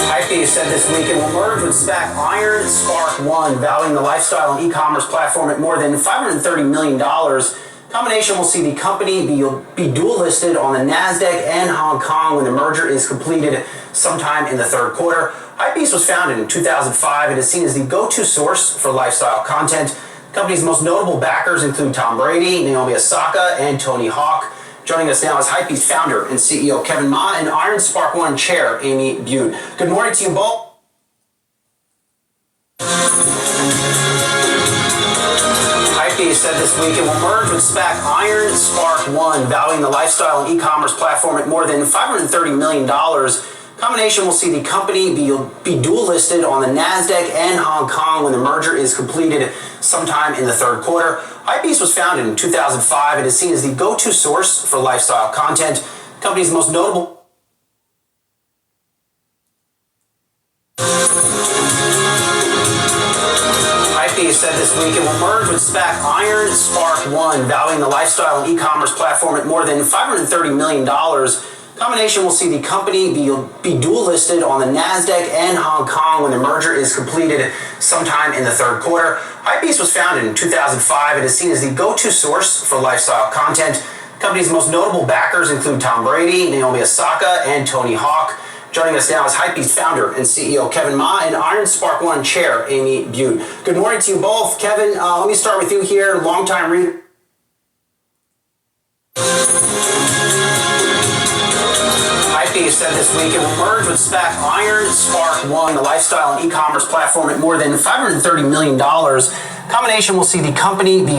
Hypebeast said this week it will merge with SPAC Iron Spark One, valuing the lifestyle and e-commerce platform at more than $530 million. Combination will see the company be dual listed on the NASDAQ and Hong Kong when the merger is completed sometime in the third quarter. Hypebeast was founded in 2005 and is seen as the go-to source for lifestyle content. The company's most notable backers include Tom Brady, Naomi Osaka, and Tony Hawk. Joining us now is Hypebeast founder and CEO Kevin Ma and Iron Spark One chair Amy Butte. Good morning to you both. Hypebeast said this week it will merge with SPAC Iron Spark One, valuing the lifestyle and e-commerce platform at more than $530 million. Combination will see the company be dual listed on the NASDAQ and Hong Kong when the merger is completed sometime in the third quarter. Hypebeast was founded in 2005 and is seen as the go-to source for lifestyle content. The company's most notable said this week it will merge with SPAC Iron Spark One, valuing the lifestyle and e-commerce platform at more than $530 million. Combination will see the company be dual listed on the NASDAQ and Hong Kong when the merger is completed sometime in the third quarter. Hypebeast was founded in 2005 and is seen as the go-to source for lifestyle content. The company's most notable backers include Tom Brady, Naomi Osaka, and Tony Hawk. Joining us now is Hypebeast founder and CEO Kevin Ma and Iron Spark One chair Amy Butte. Good morning to you both. Kevin, let me start with you here, longtime reader. Hypebeast said this week it will merge with SPAC Iron Spark One, the lifestyle and e-commerce platform at more than $530 million. Combination will see the company be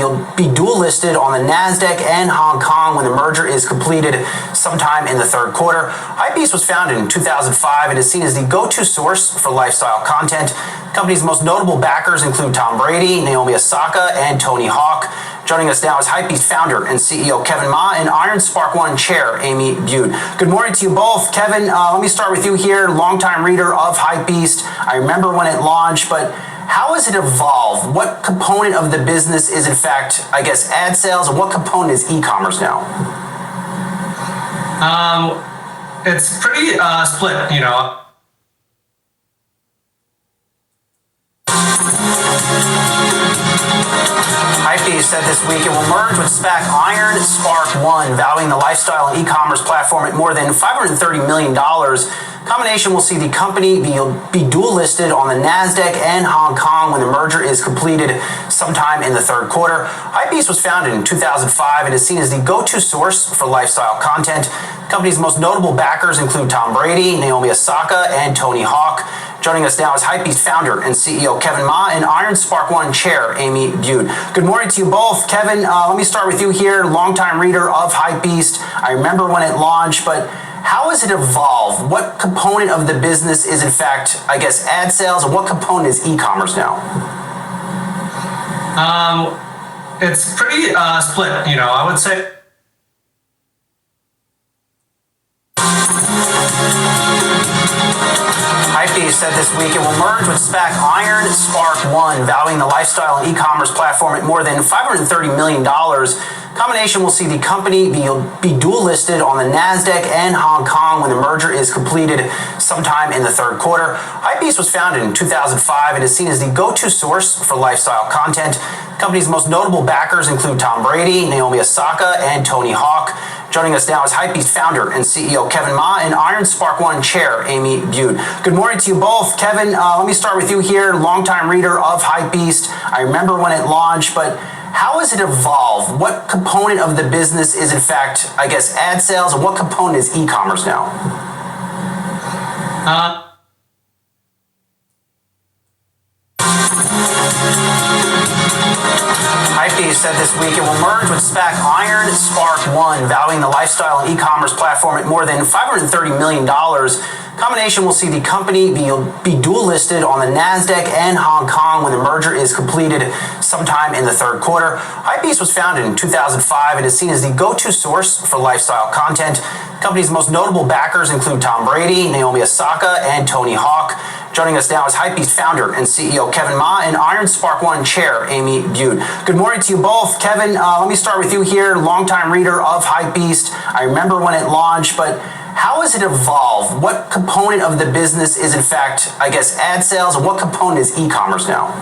dual listed on the NASDAQ and Hong Kong when the merger is completed sometime in the third quarter. Hypebeast was founded in 2005 and is seen as the go-to source for lifestyle content. The company's most notable backers include Tom Brady, Naomi Osaka, and Tony Hawk. Joining us now is Hypebeast founder and CEO Kevin Ma and Iron Spark One chair Amy Butte. Good morning to you both. Kevin, let me start with you here, longtime reader of Hypebeast. I remember when it launched, but how has it evolved? What component of the business is, in fact, I guess, ad sales, and what component is e-commerce now? It's pretty split, you know. Hypebeast said this week it will merge with SPAC Iron Spark One, valuing the lifestyle and e-commerce platform at more than $530 million. Combination will see the company be dual listed on the NASDAQ and Hong Kong when the merger is completed sometime in the third quarter. Hypebeast was founded in 2005 and is seen as the go-to source for lifestyle content. The company's most notable backers include Tom Brady, Naomi Osaka, and Tony Hawk. Joining us now is Hypebeast founder and CEO Kevin Ma and Iron Spark One chair Amy Butte. Good morning to you both. Kevin, let me start with you here, longtime reader of Hypebeast. I remember when it launched, but how has it evolved? What component of the business is, in fact, I guess, ad sales, and what component is e-commerce now? It's pretty split, you know, I would say. Hypebeast said this week it will merge with SPAC Iron Spark One, valuing the lifestyle and e-commerce platform at more than $530 million. Combination will see the company be dual listed on the NASDAQ and Hong Kong when the merger is completed sometime in the third quarter. Hypebeast was founded in 2005 and is seen as the go-to source for lifestyle content. The company's most notable backers include Tom Brady, Naomi Osaka, and Tony Hawk. Joining us now is Hypebeast founder and CEO Kevin Ma and Iron Spark One chair Amy Butte. Good morning to you both. Kevin, let me start with you here, longtime reader of Hypebeast. I remember when it launched, but how has it evolved? What component of the business is, in fact, I guess, ad sales, and what component is e-commerce now? Hypebeast said this week it will merge with SPAC Iron Spark One, valuing the lifestyle and e-commerce platform at more than $530 million. Combination will see the company be dual listed on the NASDAQ and Hong Kong when the merger is completed sometime in the third quarter. Hypebeast was founded in 2005 and is seen as the go-to source for lifestyle content. The company's most notable backers include Tom Brady, Naomi Osaka, and Tony Hawk. Joining us now is Hypebeast founder and CEO Kevin Ma and Iron Spark One chair Amy Bude. Good morning to you both. Kevin, let me start with you here, longtime reader of Hypebeast. I remember when it launched, but how has it evolved? What component of the business is, in fact, I guess, ad sales, and what component is e-commerce now?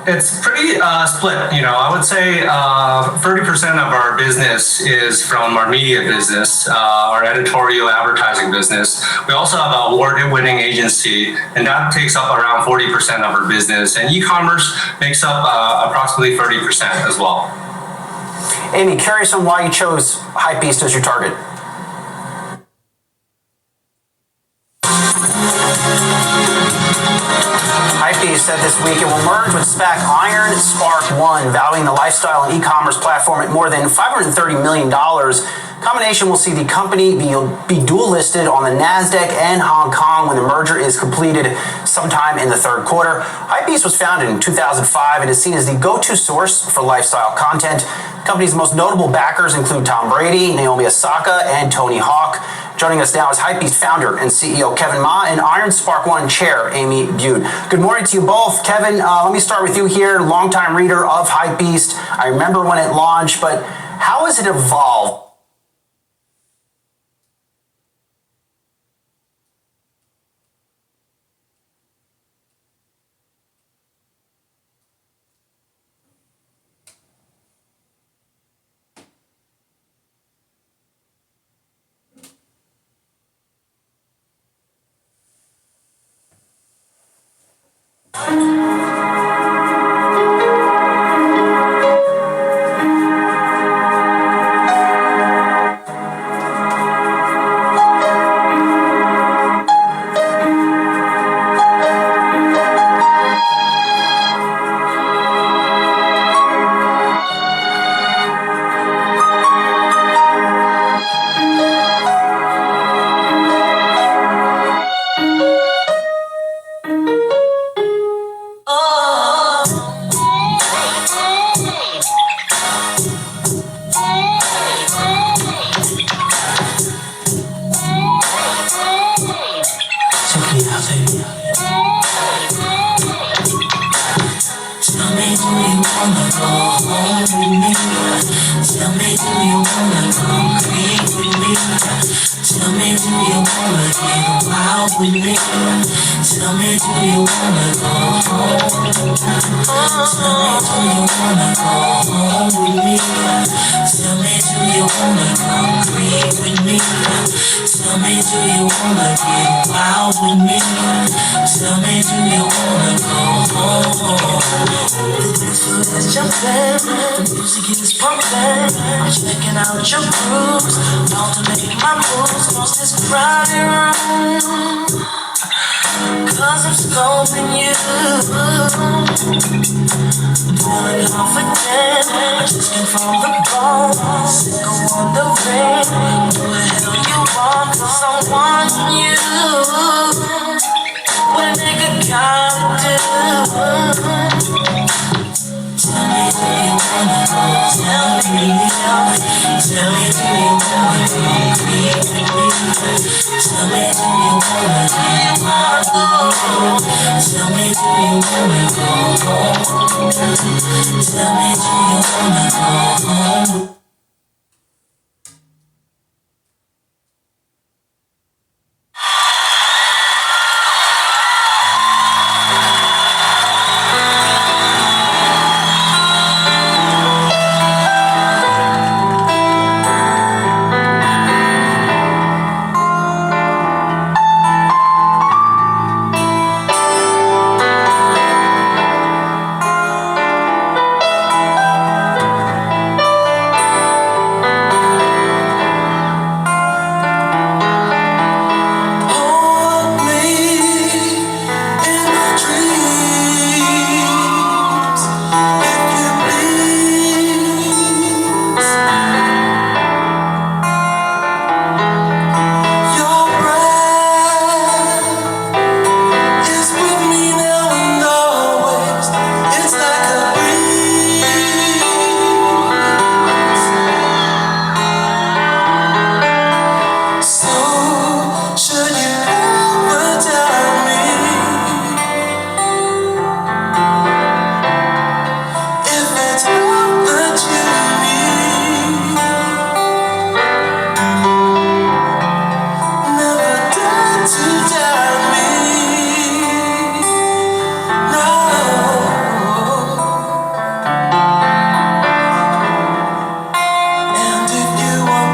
It's pretty split. I would say 30% of our business is from our media business, our editorial advertising business. We also have an award-winning agency, and that takes up around 40% of our business. And e-commerce makes up approximately 30% as well. Amy, curious on why you chose Hypebeast as your target. Hypebeast said this week it will merge with SPAC Iron Spark One, valuing the lifestyle and e-commerce platform at more than $530 million. Combination will see the company be dual listed on the NASDAQ and Hong Kong when the merger is completed sometime in the third quarter. Hypebeast was founded in 2005 and is seen as the go-to source for lifestyle content. The company's most notable backers include Tom Brady, Naomi Osaka, and Tony Hawk. Joining us now is Hypebeast founder and CEO Kevin Ma and Iron Spark One chair Amy Bude. Good morning to you both. Kevin, let me start with you here, longtime reader of Hypebeast. I remember when it launched, but how has it evolved? The music is pumping. I'm checking out your grooves. About to make my moves across this crowded room. Cause I'm scoping you. Feeling confident. I just came from the ball. Sick of wondering who the hell you are. Cause I want you. What a nigga gotta do. Tell me, do you wanna go? Tell me, tell me, do you wanna go? Tell me, do you wanna go? Tell me, do you wanna go? Tell me, do you wanna go?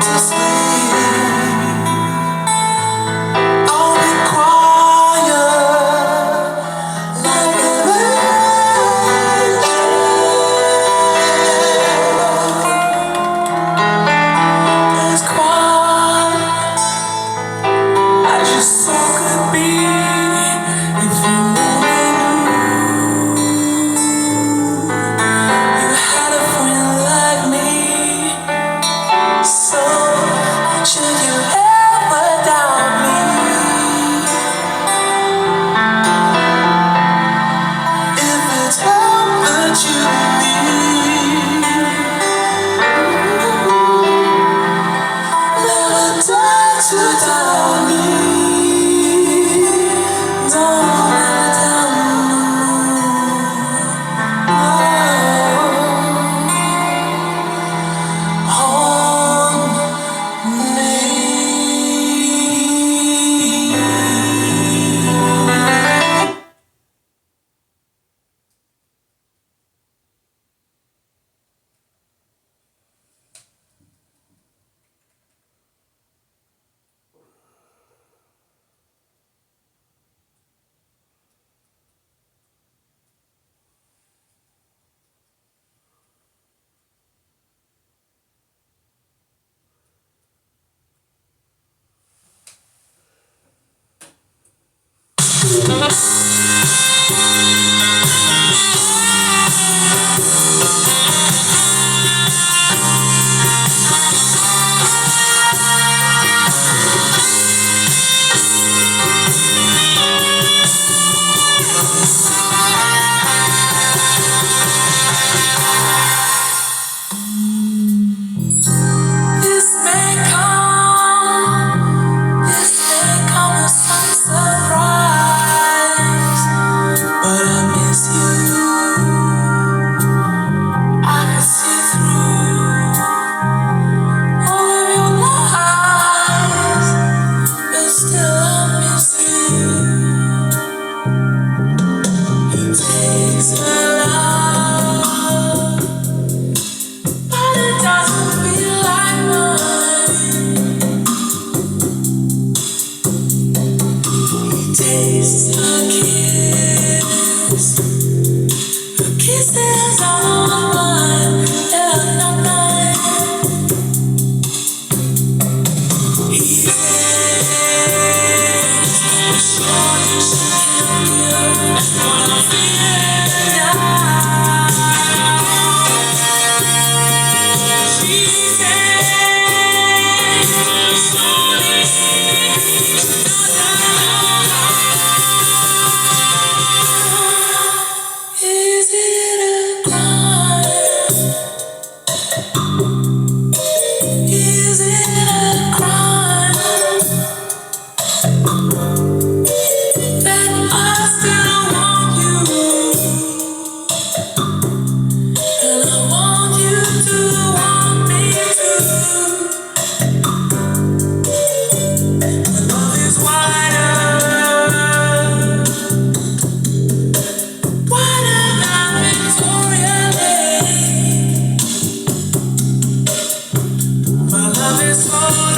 to sleep. I'll be quiet like an angel. As quiet as your soul could be if you only knew you had a friend like me. So, should you ever doubt me, if it's help that you need, never dare to doubt me. Don't ever doubt me. Hold me. This may come as some surprise, but I miss you. I can see through all of your lies, but still I miss you. It takes a lot, but it doesn't feel like mine. It tastes a kiss is all mine, and not mine. He says, sure you should give what I'm feeling now. She says, surely is it a crime? Is it a crime that I still want you, and I want you to want me too? Love is wider than Victoria Lake. My love is taller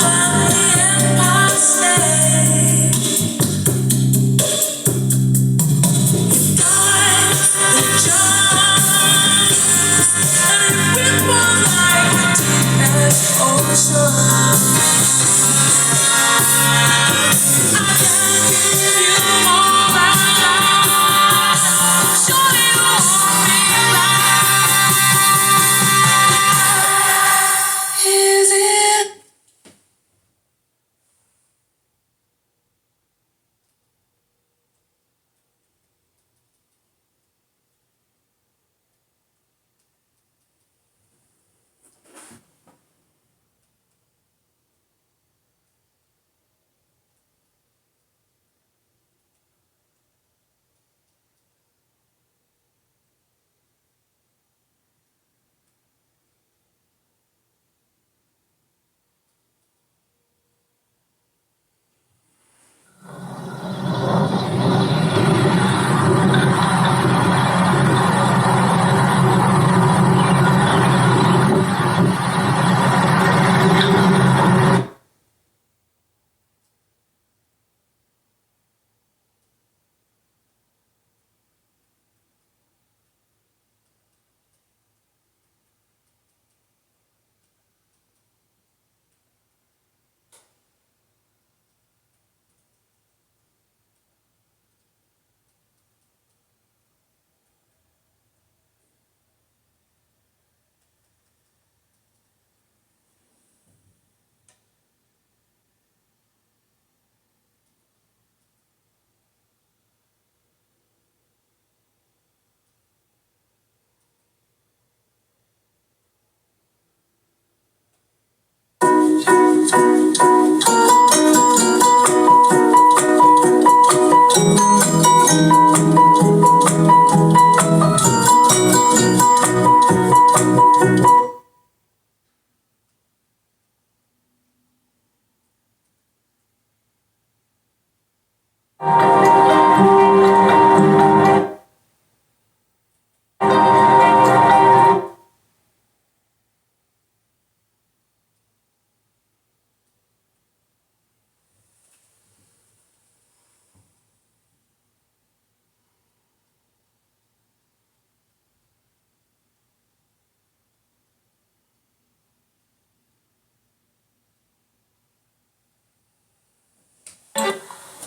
than the Empire State. It dies, it jumps, and it ripples like the deepest ocean. I can't give you all I got. Surely you want me back.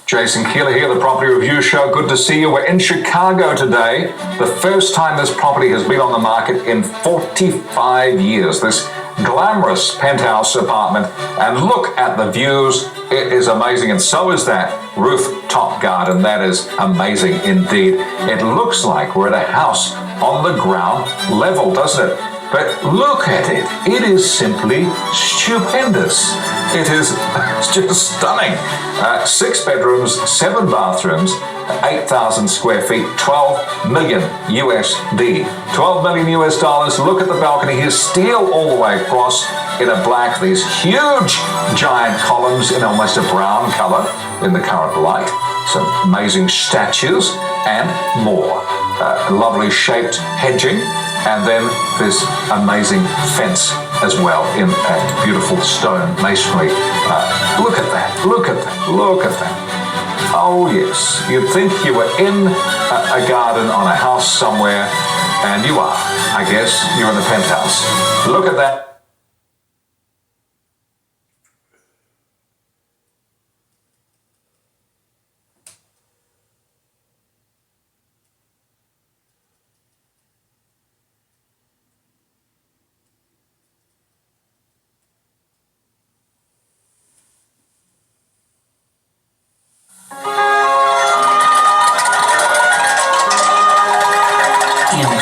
Jason Keeler here, the Property Review Show. Good to see you. We're in Chicago today. The first time this property has been on the market in 45 years. This glamorous penthouse apartment. And look at the views. It is amazing. And so is that rooftop garden. That is amazing indeed. It looks like we're at a house on the ground level, doesn't it? But look at it. It is simply stupendous. It is just stunning. 6 bedrooms, 7 bathrooms, 8,000 square feet, 12 million USD. 12 million US dollars. Look at the balcony here. Steel all the way across in a black. These huge giant columns in almost a brown color in the current light. Some amazing statues and more. Lovely shaped hedging. And then this amazing fence as well in a beautiful stone masonry. Look at that, look at that, look at that. Oh yes, you'd think you were in a garden on a house somewhere, and you are. I guess you're in the penthouse. Look at that.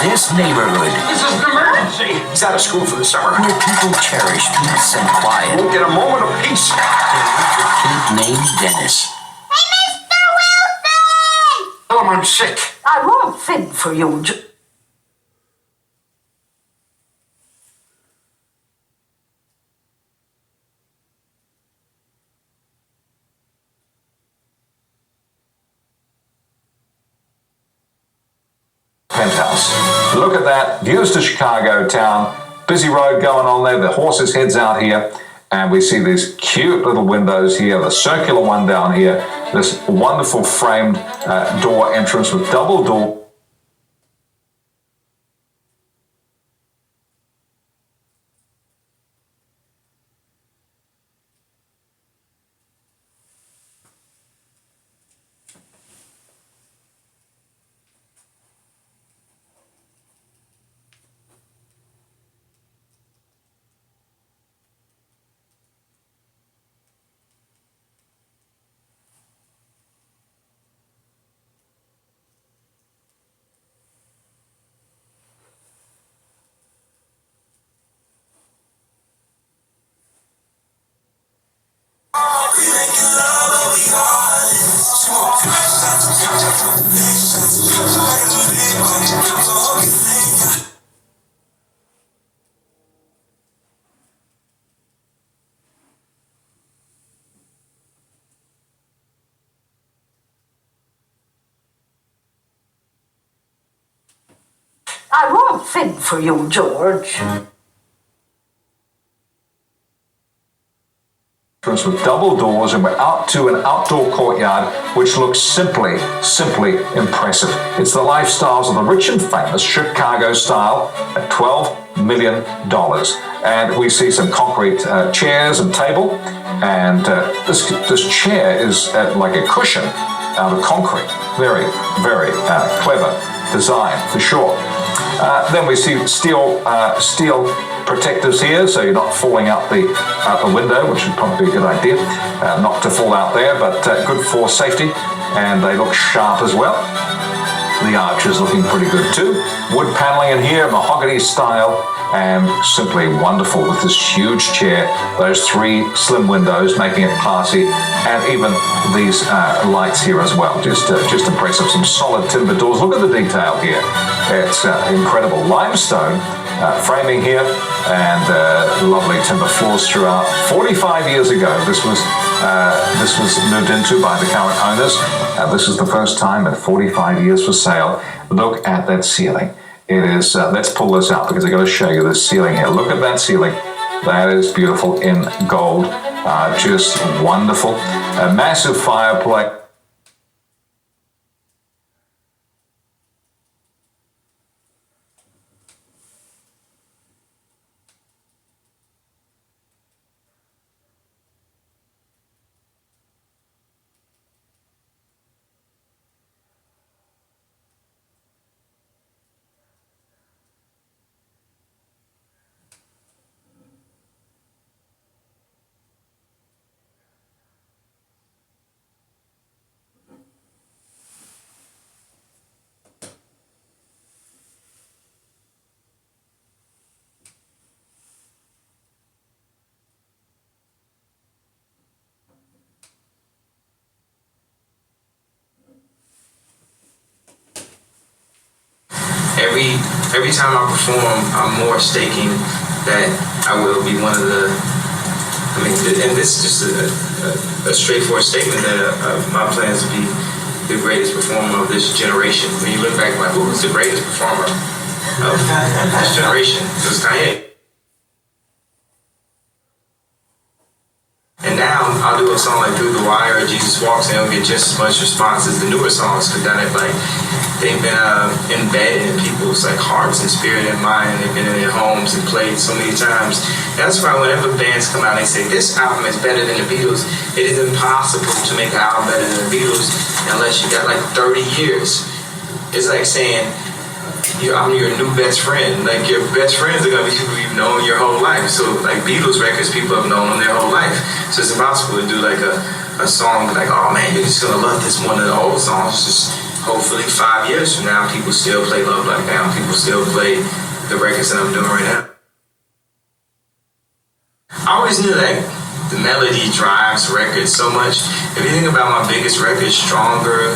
This neighborhood. This is an emergency. He's out of school for the summer. Where people cherish peace and quiet. Won't get a moment of peace. There's a kid named Dennis. Hey, Mr. Wilson! Tell him I'm sick. I won't fend for you. Penthouse. Look at that. Views to Chicago town. Busy road going on there. The horses' heads out here. And we see these cute little windows here. The circular one down here. This wonderful framed door entrance with double door. I won't fend for you, George. With double doors, and we're out to an outdoor courtyard which looks simply impressive. It's the lifestyles of the rich and famous Chicago style at $12 million. And we see some concrete chairs and table, and this chair is like a cushion out of concrete. Very clever design for sure. Then we see steel protectors here, so you're not falling out the window, which would probably be a good idea, not to fall out there, but good for safety, and they look sharp as well. The arch is looking pretty good too. Wood paneling in here, mahogany style, and simply wonderful with this huge chair, those 3 slim windows making it classy, and even these lights here as well, just impressive. Some solid timber doors. Look at the detail here. It's incredible. Limestone framing here, and lovely timber floors throughout. 45 years ago, this was moved into by the current owners. This is the first time in 45 years for sale. Look at that ceiling. It is, let's pull this out because I've got to show you this ceiling here. Look at that ceiling. That is beautiful in gold. Just wonderful. A massive fireplace. every time I perform, I'm more staking that I will be one of the. I mean, and this is just a straightforward statement that my plan is to be the greatest performer of this generation. When you look back, like, who was the greatest performer of this generation? It was Kanye. And now I'll do a song like Through the Wire or Jesus Walks and it'll get just as much response as the newer songs because then they've been embedded in people's like hearts and spirit and mind. They've been in their homes and played so many times. That's why whenever bands come out and they say this album is better than the Beatles, it is impossible to make an album better than the Beatles unless you got like 30 years. It's like saying I'm your new best friend. Like your best friends are gonna be people you've known your whole life. So like Beatles records, people have known them their whole life. So it's impossible to do like a song like, oh man, you're just gonna love this one of the old songs. Just hopefully 5 years from now, people still play Love Like Now. People still play the records that I'm doing right now. I always knew that the melody drives records so much. If you think about my biggest records, Stronger,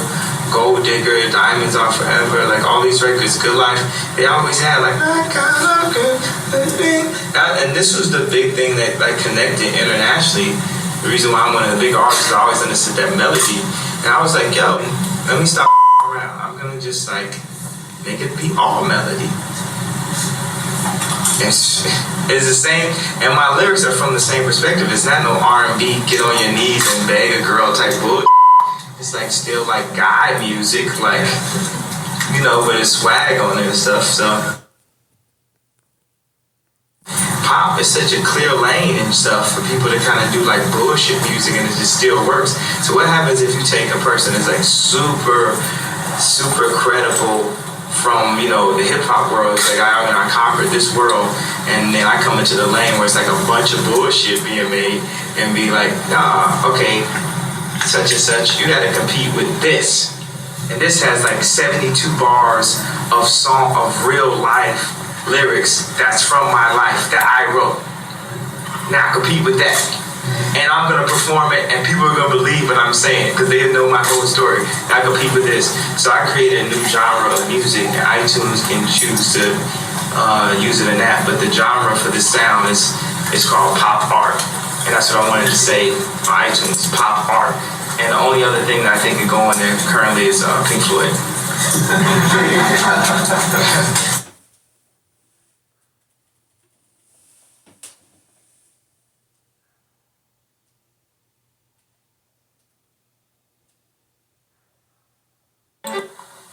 Gold Digger, Diamonds Are Forever, like all these records, Good Life, they always had like, I got a good thing. And this was the big thing that like connected internationally. The reason why I'm one of the big artists, I always understood that melody. And I was like, yo, let me stop around. I'm gonna just like make it be all melody. It's the same, and my lyrics are from the same perspective. It's not no R&B, get on your knees and beg a girl type bullshit. It's like still like guy music, like, you know, with his swag on it and stuff. So pop is such a clear lane and stuff for people to kind of do like bullshit music and it just still works. So what happens if you take a person that's like super credible from, you know, the hip hop world? It's like I conquered this world and then I come into the lane where it's like a bunch of bullshit being made and be like, nah, okay, such and such, you gotta compete with this. And this has like 72 bars of real life lyrics that's from my life that I wrote. Now compete with that. And I'm gonna perform it and people are gonna believe what I'm saying because they know my whole story. I compete with this. So I created a new genre of music and iTunes can choose to use it in that. But the genre for this sound is called pop art. And that's what I wanted to say on iTunes, pop art. And the only other thing that I think could go in there currently is Pink Floyd.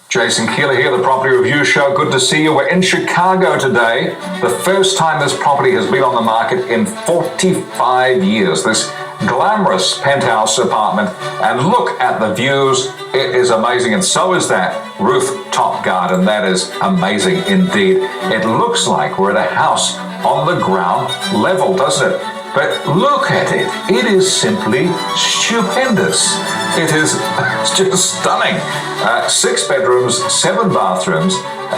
Jason Keeler here, the Property Review Show. Good to see you. We're in Chicago today. The first time this property has been on the market in 45 years. This glamorous penthouse apartment. And look at the views. It is amazing. And so is that rooftop garden. That is amazing indeed. It looks like we're at a house on the ground level, doesn't it? But look at it. It is simply stupendous. It is just stunning. 6 bedrooms, 7 bathrooms,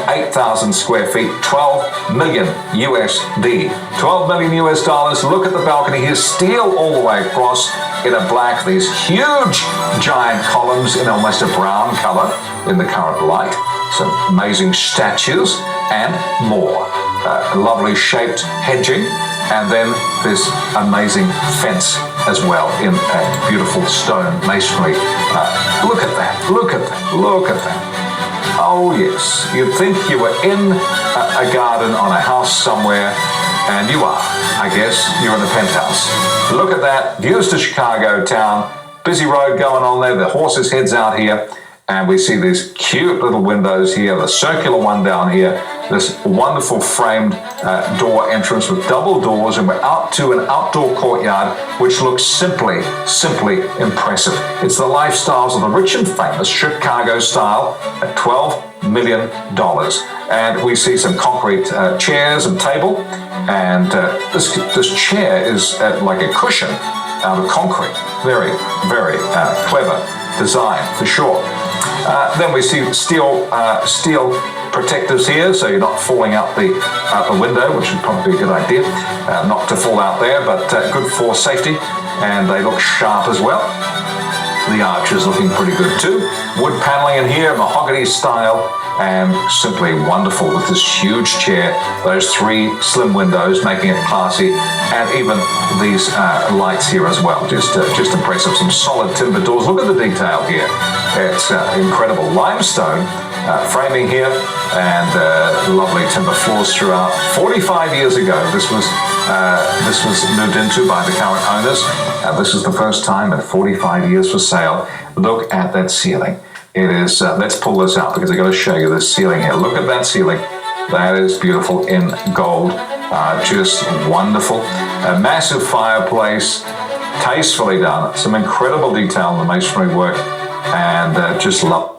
8,000 square feet, 12 million USD. 12 million US dollars. Look at the balcony here. Steel all the way across in a black. These huge giant columns in almost a brown color in the current light. Some amazing statues and more. Lovely shaped hedging. And then this amazing fence as well in a beautiful stone masonry. Look at that, look at that, look at that. Oh yes, you'd think you were in a garden on a house somewhere, and you are. I guess you're in a penthouse. Look at that, views to Chicago town, busy road going on there, the horses' heads out here, and we see these cute little windows here, the circular one down here, this wonderful framed door entrance with double doors, and we're out to an outdoor courtyard which looks simply impressive. It's the lifestyles of the rich and famous Chicago style at $12 million. And we see some concrete chairs and table, and this chair is like a cushion out of concrete. Very clever design for sure. Then we see steel protectives here, so you're not falling out the window, which would probably be a good idea, not to fall out there, but good for safety, and they look sharp as well. The arch is looking pretty good too. Wood paneling in here, mahogany style, and simply wonderful with this huge chair, those 3 slim windows making it classy, and even these lights here as well. Just impressive. Some solid timber doors. Look at the detail here. It's incredible. Limestone framing here, and lovely timber floors throughout. 45 years ago, this was moved into by the current owners. This is the first time in 45 years for sale. Look at that ceiling. It is, let's pull this out because I've got to show you this ceiling here. Look at that ceiling. That is beautiful in gold. Just wonderful. A massive fireplace, tastefully done. Some incredible detail in the masonry work, and just love.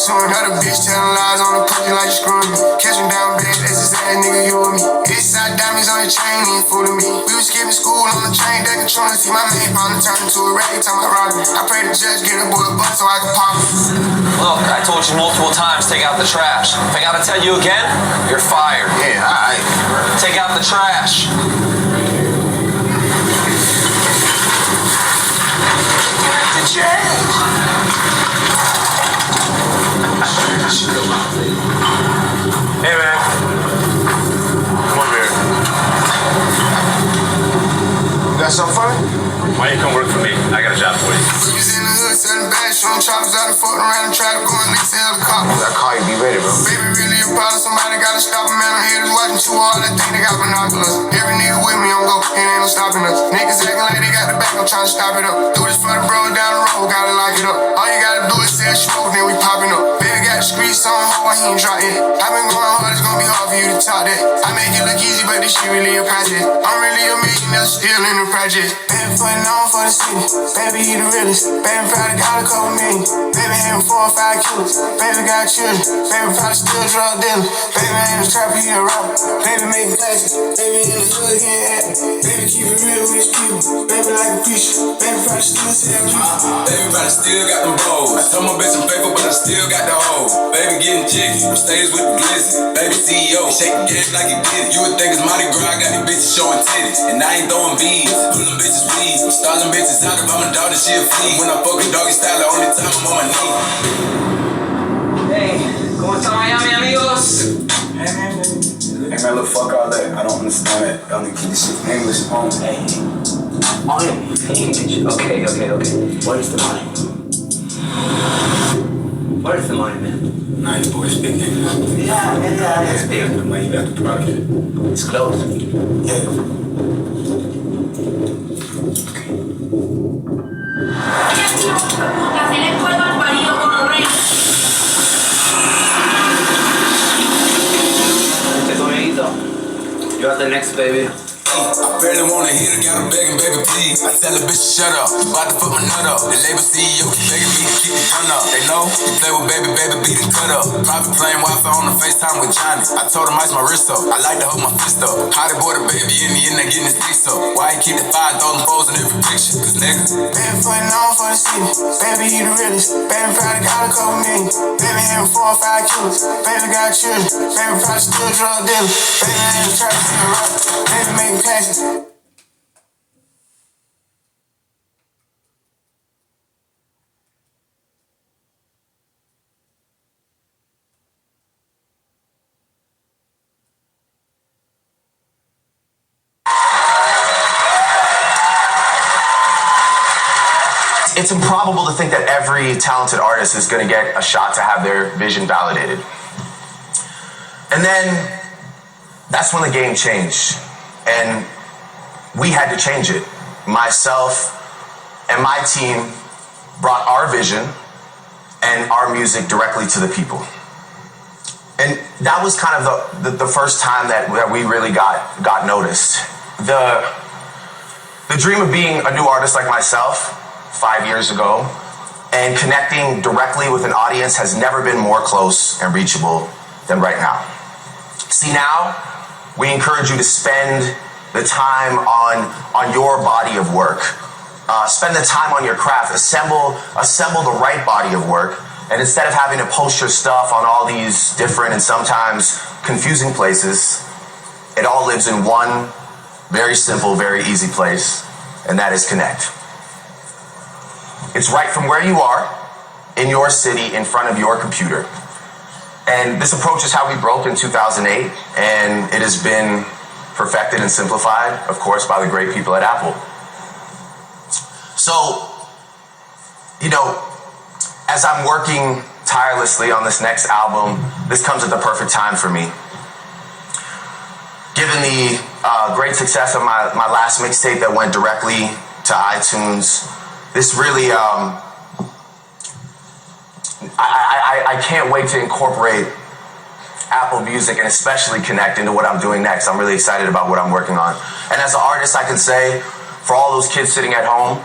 Another bitch telling lies on the pussy like you screwing me. Catch me down bad, that's just that nigga, you with me. Eastside diamonds on your chain, ain't fooling me. We was skipping school on the train, they controlling. See my main partner turn into a rag, time I rob it. I pray the judge get a boy a butt so I can pop it. Look, I told you multiple times, take out the trash. If I gotta tell you again, you're fired. Yeah, alright. Take out the trash. The change. Hey, man. Come over here. You got something funny? Why don't you come work for me? I got a job for you. We was in the hood selling bags, showing choppers out and fucking around and trying to go and next to helicopter. That car, you be ready, bro. Baby, really a problem. Somebody gotta stop him, man. I'm haters watching too hard. They think they got binoculars. Every nigga with me on go, and ain't no stopping us. Niggas acting like they got the back, I'm trying to stop it up. Do this for the bros down the road, gotta lock it up. All you gotta do is sell smoke, then we popping up. Baby got the streets on hard, he ain't drop yet. I been going hard, it's gonna be hard for you to talk that. I make it look easy, but this shit really a process. I'm really a millionaire, still in the project. Baby putting on for the city, baby he the realest. Baby probably got a couple million. Baby having 4 or 5 kilos. Baby got children. Baby probably still drug dealer. Baby ain't a trapper, he a rapper. Baby making classics. Baby in the hood, he ain't happy. Baby keep it real with his people. Baby like a preacher. Baby probably still sell music. Baby probably still got them bros. I told my bitch I'm faithful, but I still got the hoe. Baby getting jiggy, stays with the glizzy. Baby CEO, shake the game like he did it. You would think it's Mardi Gras, I got these bitches showing titties. And I ain't throwing beads, pulling them bitches weeds. I'm stalling bitches out, if I'm a daughter, she a flea. When I fucking doggy style, the only time I'm on my knee. Hey, ¿cómo está Miami, amigos? Hey man, look, fuck all that. I don't understand that. Y'all need to keep this shit English home. Hey, English. Okay. What is the money? What is the money, man? Nah, you boys speak English. Yeah, it's big. The money you got the product. It's close. Yeah. You are the next baby. I barely wanna hit her, got her begging, baby, please. I tell her, bitch, shut up. You about to put my nut up. The label CEO keep begging me to keep the gun up. They know you play with baby, beat and cut up. Private plane Wi-Fi on the FaceTime with Johnny. I told him ice my wrist up. I like to hold my fist up. How they boy the baby in the end, they getting his dick up. Why he keep the fire, throw them foes in every picture? Cause nigga. Baby putting on for the city. Baby he the realest. Baby probably got a couple million. Baby having 4 or 5 kilos. Baby got children. Baby probably still drug dealer. Baby ain't a trapper, he a rapper. Baby making classics. It's improbable to think that every talented artist is going to get a shot to have their vision validated. And then that's when the game changed. And we had to change it. Myself and my team brought our vision and our music directly to the people. And that was kind of the first time that we really got noticed. The dream of being a new artist like myself 5 years ago and connecting directly with an audience has never been more close and reachable than right now. See, now we encourage you to spend the time on your body of work. Spend the time on your craft. Assemble the right body of work. And instead of having to post your stuff on all these different and sometimes confusing places, it all lives in one very simple, very easy place, and that is Connect. It's right from where you are, in your city, in front of your computer. And this approach is how we broke in 2008, and it has been perfected and simplified, of course, by the great people at Apple. So, as I'm working tirelessly on this next album, this comes at the perfect time for me. Given the great success of my last mixtape that went directly to iTunes, this really, I can't wait to incorporate Apple Music and especially Connect into what I'm doing next. I'm really excited about what I'm working on. And as an artist, I can say, for all those kids sitting at home,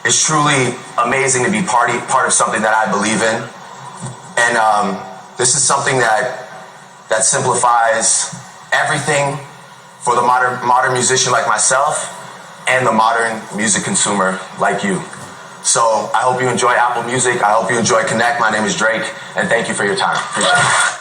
it's truly amazing to be part of something that I believe in. And this is something that simplifies everything for the modern musician like myself and the modern music consumer like you. So I hope you enjoy Apple Music. I hope you enjoy Connect. My name is Drake, and thank you for your time. Appreciate it.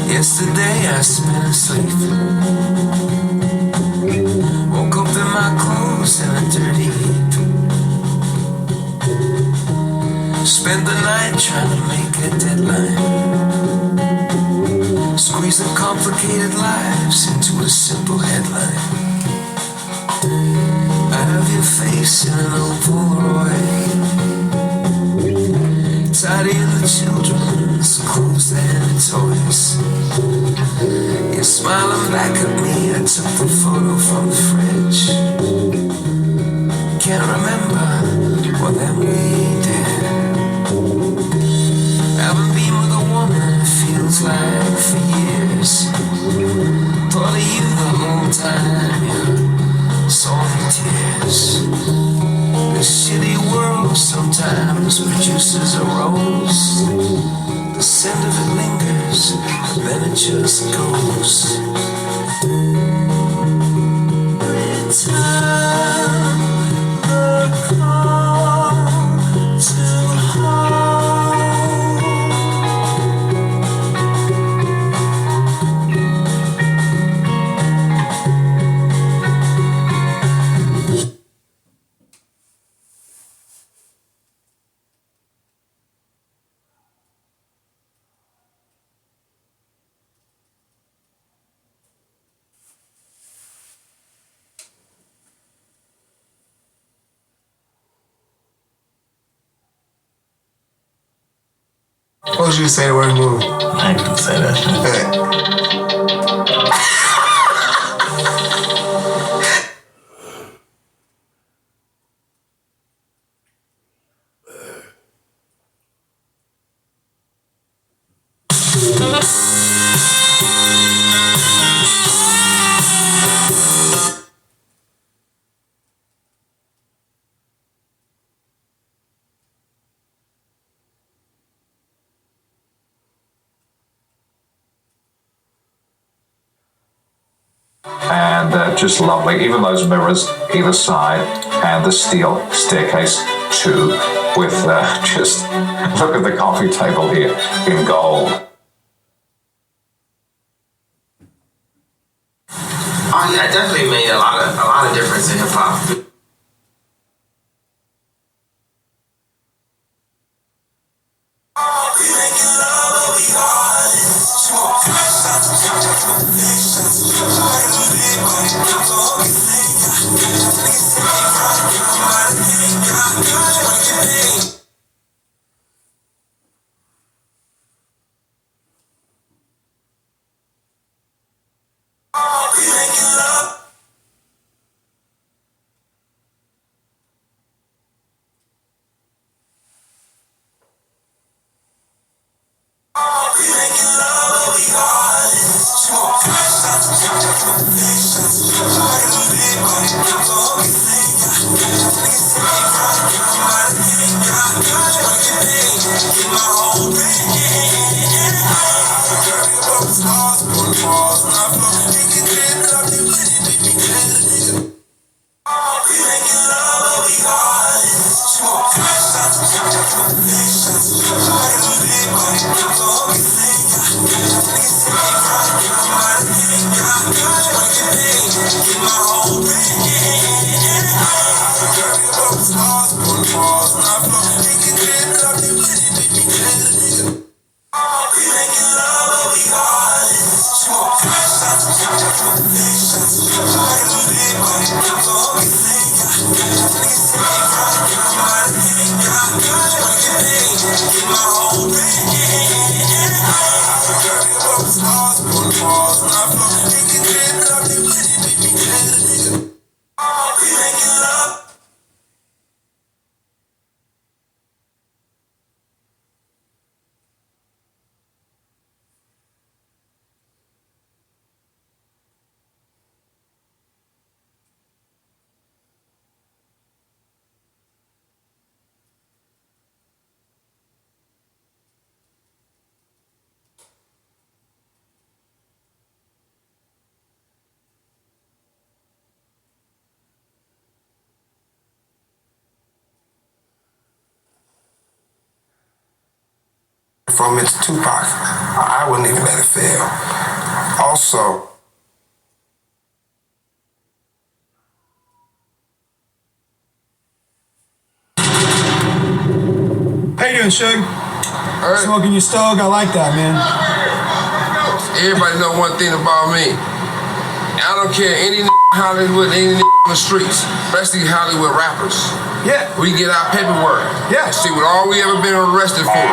Yesterday I spent asleep. Woke up in my clothes in a dirty heap. Spent the night trying to make a deadline. Squeezing complicated lives into a simple headline. I have your face in an old Polaroid. Tidying the children's clothes and toys. You're smiling back at me. I took the photo from the fridge. Can't remember what then we did. Haven't been with a woman, feels like for years. Thought of you the whole time, yeah. Saw me tears. This shitty world sometimes produces a rose. The scent of it lingers, but then it just goes. Return the call to home. What would you say the word movie? I ain't gonna say that shit. And just lovely, even those mirrors either side, and the steel staircase too, with just look at the coffee table here in gold. Oh yeah, it definitely made a lot of difference in hip hop. From it to Tupac, I wouldn't even let it fail. Also, How you doing, Suge? Smoking your stove? I like that, man. Everybody know one thing about me. I don't care any Hollywood, any on the streets, especially Hollywood rappers. Yeah. We get our paperwork. Yeah. See what all we ever been arrested for.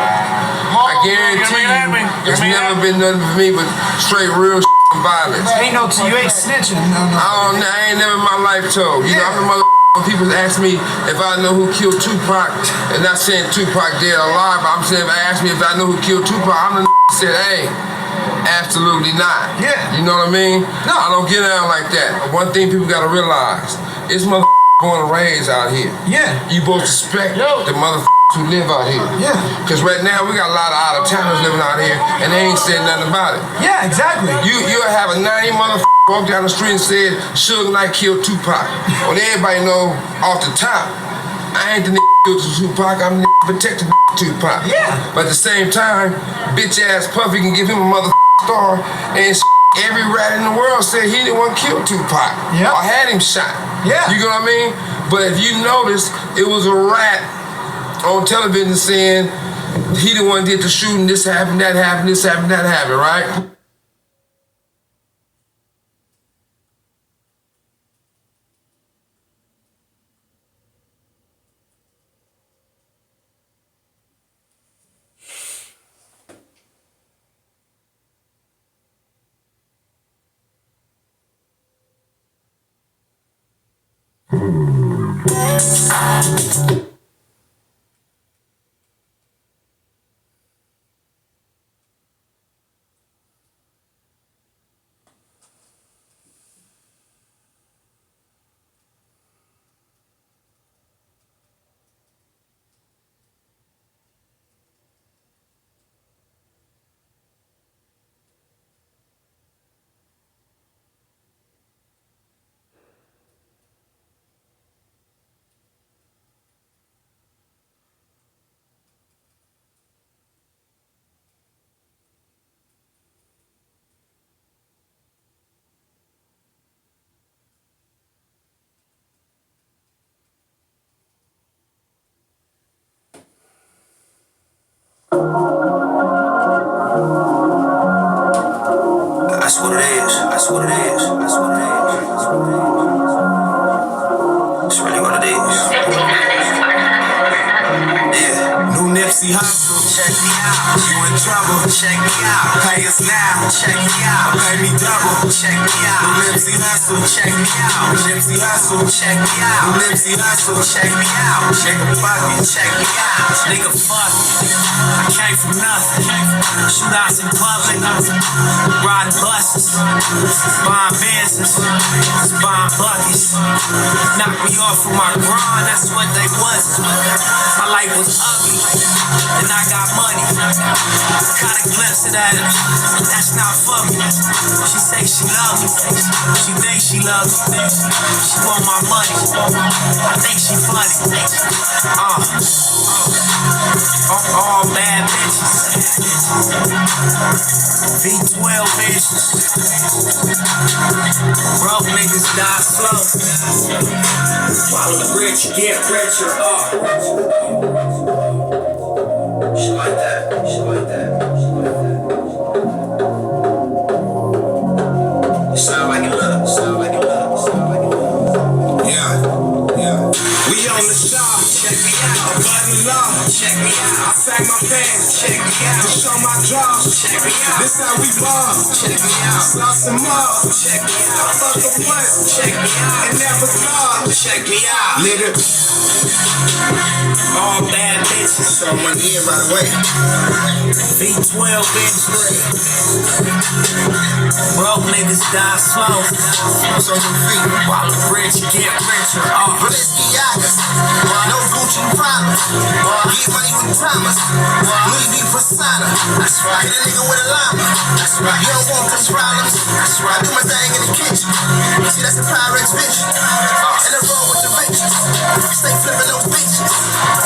I guarantee you, there's never been nothing for me but straight real and violence. Ain't no, you ain't snitching. No. I ain't never in my life told. You know, I'm the mother. When people ask me if I know who killed Tupac, and not saying Tupac dead or alive, I'm saying if they ask me if I know who killed Tupac, I'm the said, hey, absolutely not. Yeah. You know what I mean? No. I don't get down like that. One thing people gotta realize, it's born and raised out here. Yeah. You both respect the who live out here. Yeah. Because right now we got a lot of out-of-towners living out here, and they ain't said nothing about it. Yeah, exactly. You'll have a 90 walk down the street and said, Suge Knight killed Tupac. When everybody know off the top, I ain't the killed Tupac, I'm the protecting Tupac. Yeah. But at the same time, bitch-ass Puffy can give him a star, and every rat in the world said he didn't want to kill Tupac. Yep. Or had him shot. Yeah. You know what I mean? But if you notice, it was a rat on television saying he the one did the shooting, this happened, that happened, this happened, that happened, right? That's what it is. That's what it is. That's what it is. That's what it is. It's really what it is. Yeah. New Nipsey Hussle, check me out. You in trouble? Check me out. Pay us now. Check me out. Pay me double. Check me out. New Nipsey Hussle, check me out. Nipsey Hussle, check me out. Nipsey Hussle, check me out. Nigga fuck it, check me out. Nigga fuck it. I came from nothing. Shootouts in public. Riding buses. Buying business. Buying buckets. Knock me off of my grind. That's what they wasn't. My life was ugly. And I got money. Caught a glimpse of that. That's not for me. She say she love me. She think she love me. She want my money. I think she funny. All bad bitches. V12 bitches. Broke niggas die slow. While the rich get richer. Shit like that. Shit like that. Sound like it love. Sound like it love. Sound like it love. Yeah. Yeah. We on the shop. Check me out. Button law. Check me out. I sack my pants. Check me out. To show my jaws. Check me out. This how we ball. Check me out. Sauce some more. Check me out. Fuck the once. Check me out. And never thought. Check me out. Nigga. All bad bitches. Someone here right away. V12 bitches. Broke niggas die slow. So the feet. While the rich get richer. No Gucci problems. Get money with Thomas. Louis V persona. That's right. Hit a nigga with a llama. That's right. You don't want them problems. That's right. I do my thing in the kitchen. See, that's a Pyrex bitch. In the road with the riches. Stay flipping those bitches.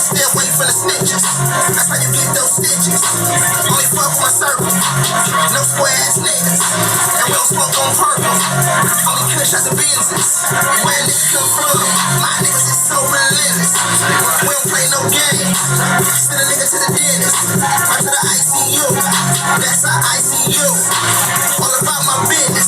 Stay away from the snitches. That's how you get those stitches. Only fuck with my circle. No square ass niggas. And we don't smoke on purple. Only kush out the business. Where niggas come from. My niggas is so relentless. We don't play no games. Send a nigga to the dentist. Right to the ICU. That's our ICU. All about my business.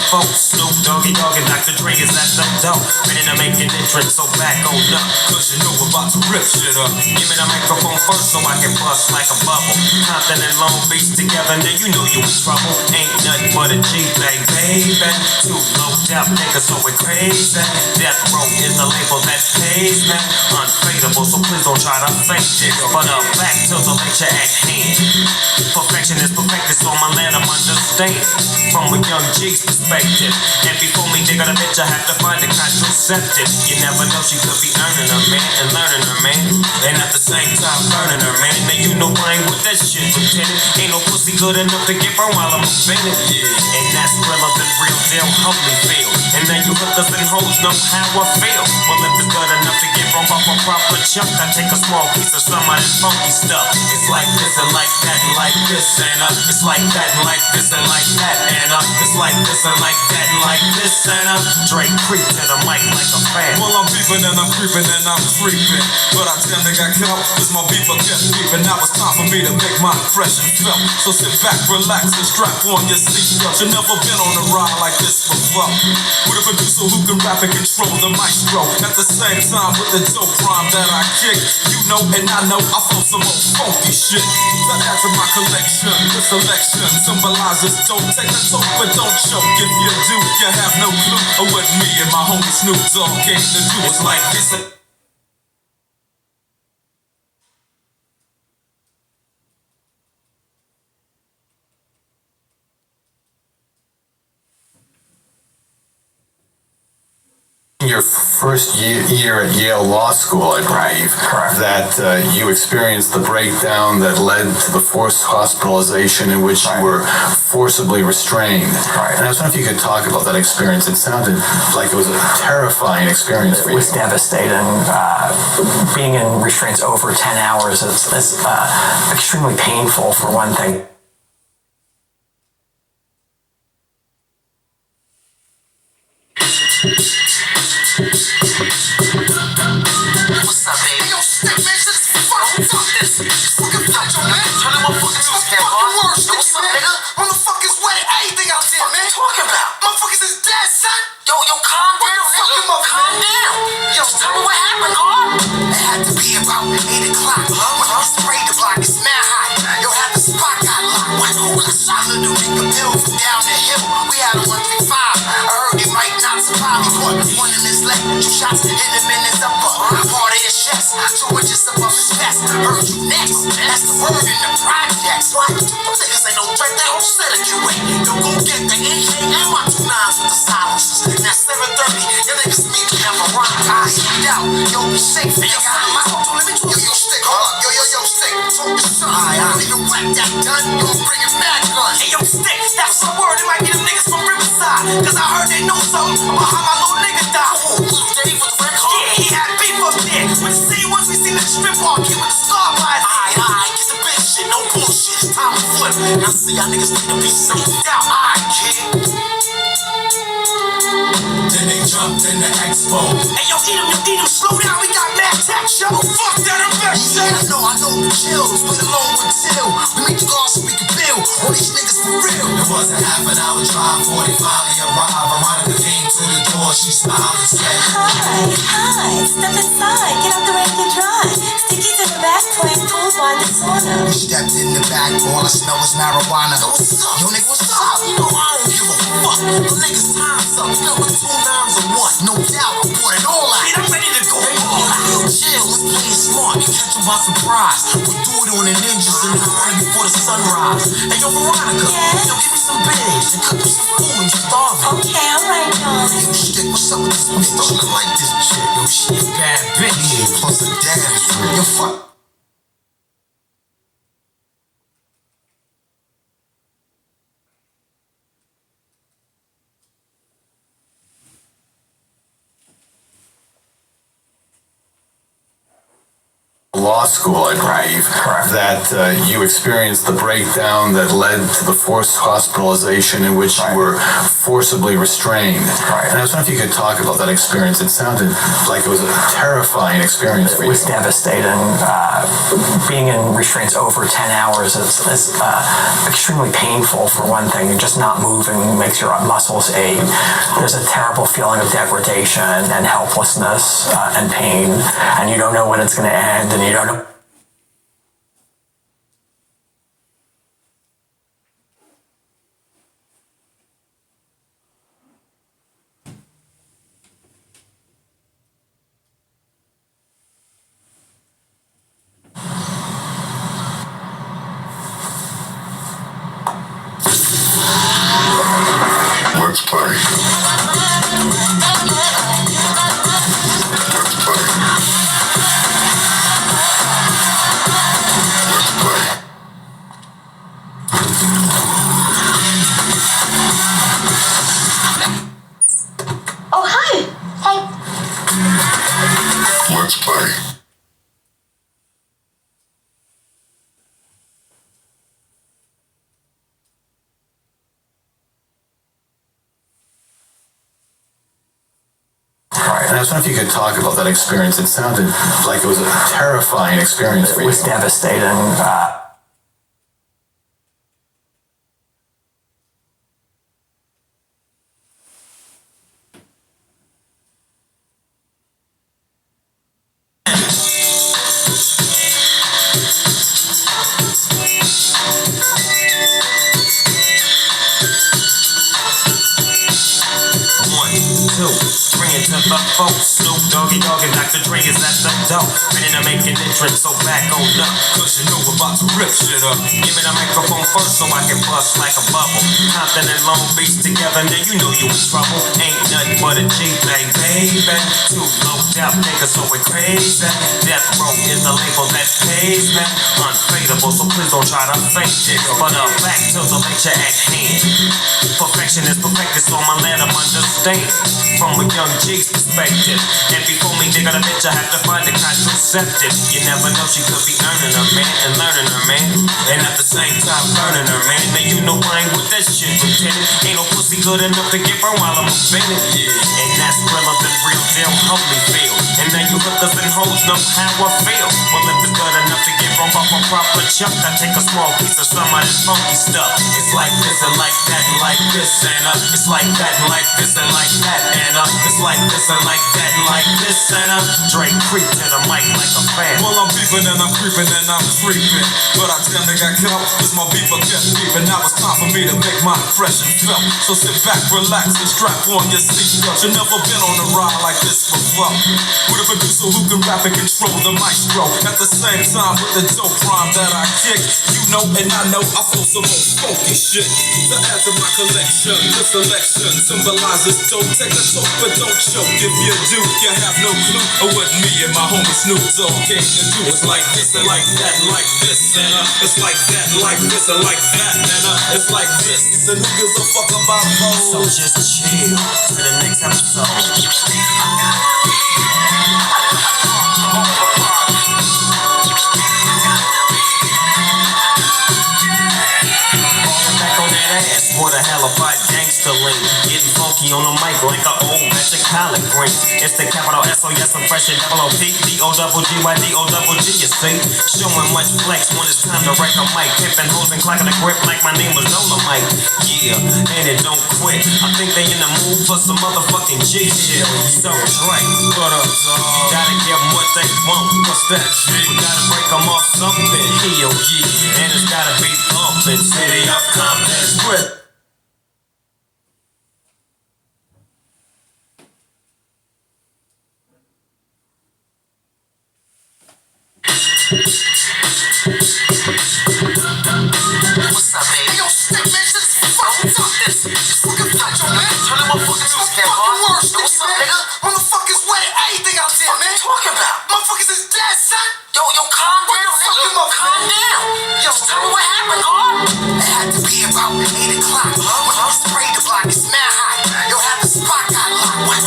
Folks, Snoop Doggy Dogg and Dr. Dre is at the door, ready to make an entrance, so back on up, cause you know we're about to rip shit up. Give me the microphone first so I can bust like a bubble. Compton and Long Beach together, now you know you in trouble. Ain't nothing but a G-thing, baby. Too low death niggas, so we're crazy. Death Row is the label that pays me. Unfadable, so please don't try to fake this. But back to the lecture at hand. Perfection is perfected, so my land I'm understood. understand from a young G's perspective. And before me dig out a bitch, I have to find a contraceptive. You never know, she could be earning her man and learning her man, and at the same time burning her man. Now you know I ain't with that shit, Lieutenant. Ain't no pussy good enough to get burned while I'm offended. Yeah. And that's realer than real deal, humbly feel. And now you hookers and hoes know how I feel. Well, if it's good enough to get burned off a proper chunk, I take a small piece of some of that funky stuff. It's like this and like that and like this and it's like that and like this and like that and it's like this and like that and like this and Drake creep to the mic like a fan. Well, I'm peeping and I'm creeping and I'm creeping, but I damn near got caught cause my beeper kept beeping. Now it's time for me to make my impression felt. So sit back, relax, and strap on your seatbelt. You've never been on a ride like this before, with a producer who can rap and control the maestro. At the same time with the dope rhyme that I kick, you know and I know I flow some old funky shit that adds to my collection. The selection symbolizes don't take a toke but don't choke. If you do, you have no clue of what me and my homie Snoop Dogg came to do. It's like this. Your first year at Yale Law School, I believe, that you experienced the breakdown that led to the forced hospitalization in which you were forcibly restrained. And I was wondering if you could talk about that experience. It sounded like it was a terrifying experience for you. It was devastating. Being in restraints over 10 hours is extremely painful, for one thing. What's up, baby? Yo, stick, man, shit is fucking tough. This fucking fletch, man. Turn that motherfucking news cam on. What's up, nigga? Motherfuckers wet at anything out there, man. What you talking about? Motherfuckers is dead, son. Yo, calm down, nigga. Calm down. Yo, tell me what happened, Carl. It had to be about 8 o'clock. When I sprayed the block, it's mad hot. Yo, had the spot got locked. What? Who got shot? Little nigga Bill from down the hill. We had a 135. I heard he might not survive. He caught one in his leg. 2 shots hit him in his upper part of his chest. 2 inches above his vest. Heard you next. That's the word in the projects. What? Those niggas ain't no threat. They don't set a QA. Yo, go get the AK and my 2 9s with the silencers. And at 7:30, your niggas meet me on the rock. I hit out. Yo, be safe. Man, you got him out. Let me do it. Yo, stick. Hold up. Yo, stick. Talk your son. Nigga, whack that gun. Yo, bring it back, gun. Hey, yo, stick. That's some word. It might be them niggas from Riverside. Cause I heard they know something about how my little nigga died. Little Dave with the red car? Yeah, he had beef up there. When the city once we seen the strip bar kid with the scar by his head. Alright, get the bitch shit. No bullshit. It's time to flip. Now see y'all niggas need to be soaked out. Alright, kid. Then they jumped in the expo. Hey, yo, eat him, slow down, we got mad tech, yo. Fuck that, I'm back, yeah, I know the chills, but alone with Till. We make the guards so we can build all these niggas for real. It was a half an hour drive, 45 we arrived. Veronica came to the door, she smiled and said, Hi, step inside, get out the rain to dry. Sticky's in the back playing pool by the sauna. We stepped in the back, all I smell was marijuana. Yo, what's up? Yo, nigga, what's up? You know I don't give a fuck. The niggas' time's up, number 2 9s or what? No doubt, I bought it all out. I'm ready to go. Hey, chill, let's play it smart. You catch 'em by surprise. We'll do it on the ninjas in the morning before the sunrise. Hey, yo, Veronica, yo, give me some bigs and cook me some food. You starving. Okay, alright, darling. Yo, shit, what's up with this bitch? She look like this chick. Yo, she a bad bitch. Yeah, plus her dad is real. Yo, fuck. Law School, I believe, that you experienced the breakdown that led to the forced hospitalization in which you were forcibly restrained. And I was wondering if you could talk about that experience. It sounded like it was a terrifying experience for you. It was devastating. Being in restraints over 10 hours is extremely painful, for one thing. Just not moving makes your muscles ache. There's a terrible feeling of degradation and helplessness and pain, and you don't know when it's going to end, and you don't know. Oh, hi. Hey. Let's play. Right. And I was wondering if you could talk about that experience. It sounded like it was a terrifying experience for you. It was devastating. To the folks, Snoop Doggy Dogg and Dr. Dre is at the door, ready to make an entrance, so back on up, cause you know we're about to rip shit up. Give me the microphone first so I can bust like a bubble. Compton and Long Beach together, now you know you in trouble. Ain't nothing but a G-Bang, baby. Too low down, niggas so we crazy. Death Row is the label that pays me. Unfadable, so please don't try to fake this. But back to the lecture at hand. Perfection is perfected, so I'ma let them understand. From a young G's perspective. And before me dig on a bitch, I have to find a contraceptive. You never know, she could be earning her man and learning her man. And at the same time, burning her man. Now you know I ain't with that shit, Lieutenant. Ain't no pussy good enough to get burned while I'm offended. Yeah. And that's realer than real deal, homie feel. And now you hookers and hoes know how I feel. Well, if it's good enough to get burned off a proper chunk, I take a small piece of some of that funky stuff. It's like this and like that and like this and it's like that and like this and like that and it's like this and like that and like this and Drake creep to the mic like a fan. Well, I'm beeping and I'm creeping and I'm creeping, but I damn near got caught cause my beeper kept beeping. Now it's time for me to make my impression felt. So sit back, relax and strap on your seatbelt. You've never been on a ride like this before, with a producer who can rap and control the maestro. At the same time with the dope rhyme that I kick, you know and I know I feel some more funky shit to add to my collection. The selection symbolizes dope. Take a toke but don't choke. If you do, you have no clue of what me and my homie Snoop Dogg came to do. It's like this and like that and like this and it's like that and like this and like that and it's like this. And who gives a fuck about those? So just chill to the next episode. What a hell of a gangster link. Getting funky on the mic like an old batch of collard greens. It's the capital S-O-S, I'm fresh and double O-P D-O-double-G-Y-D-O-double-G, you see. Showing much flex when it's time to wreck a mic. Pimping hoes and clocking a grip like my name was Dolomite. Yeah, and it don't quit. I think they in the mood for some motherfucking G shit. So Dre, what up, dog? Gotta give them what they want. What's that shit? We gotta break them off something. Hell yeah, and it's gotta be thumping. City of Compton. Script. What's up, baby? Hey, yo, stick, man, shit is fucking up. This fucking fetch, man. Turn the motherfucking news cam on. What's up, nigga? Motherfuckers wet anything out there, man. What you talking about? Motherfuckers is dead, son. Yo, calm down, nigga. Calm down. Yo, tell me what happened, It had to be about 8 o'clock. When I sprayed the block, it's mad hot. Yo, had the spot got locked. What?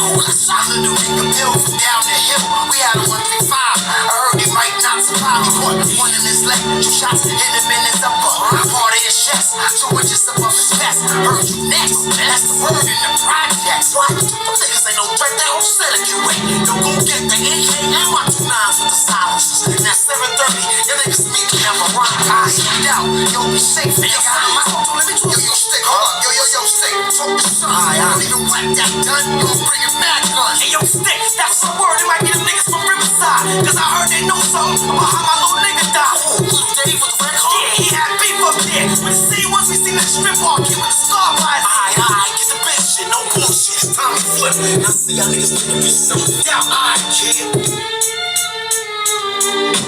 I heard the nigga Bill from down the hill. We had a 135. I heard he might not survive. He caught one in his leg. 2 shots hit him in his upper. Part of his chest. 2 inches above his vest. Heard you next. That's the word in the projects. What? Them niggas ain't no threat. They don't set a QA. Yo, go get the AK and my 2 9s with the silencers. Now 7:30. Your niggas meet me on my rock. I hit out. Yo, be safe. Yo, stick. Hold up. Yo, stick. Talk to son. I don't even whack that gun. You bring it back gun. Hey, yo, stick. That's the word. It might be the niggas from Riverside. Cause I heard they know something about how my little nigga died. Little Dave with the red car. Yeah, he had beef up there. We see once we seen the strip bar kid with the scar by his head. Alright, get the big shit. No bullshit. It's time to flip. Now see y'all niggas gonna be something down. Alright, kid.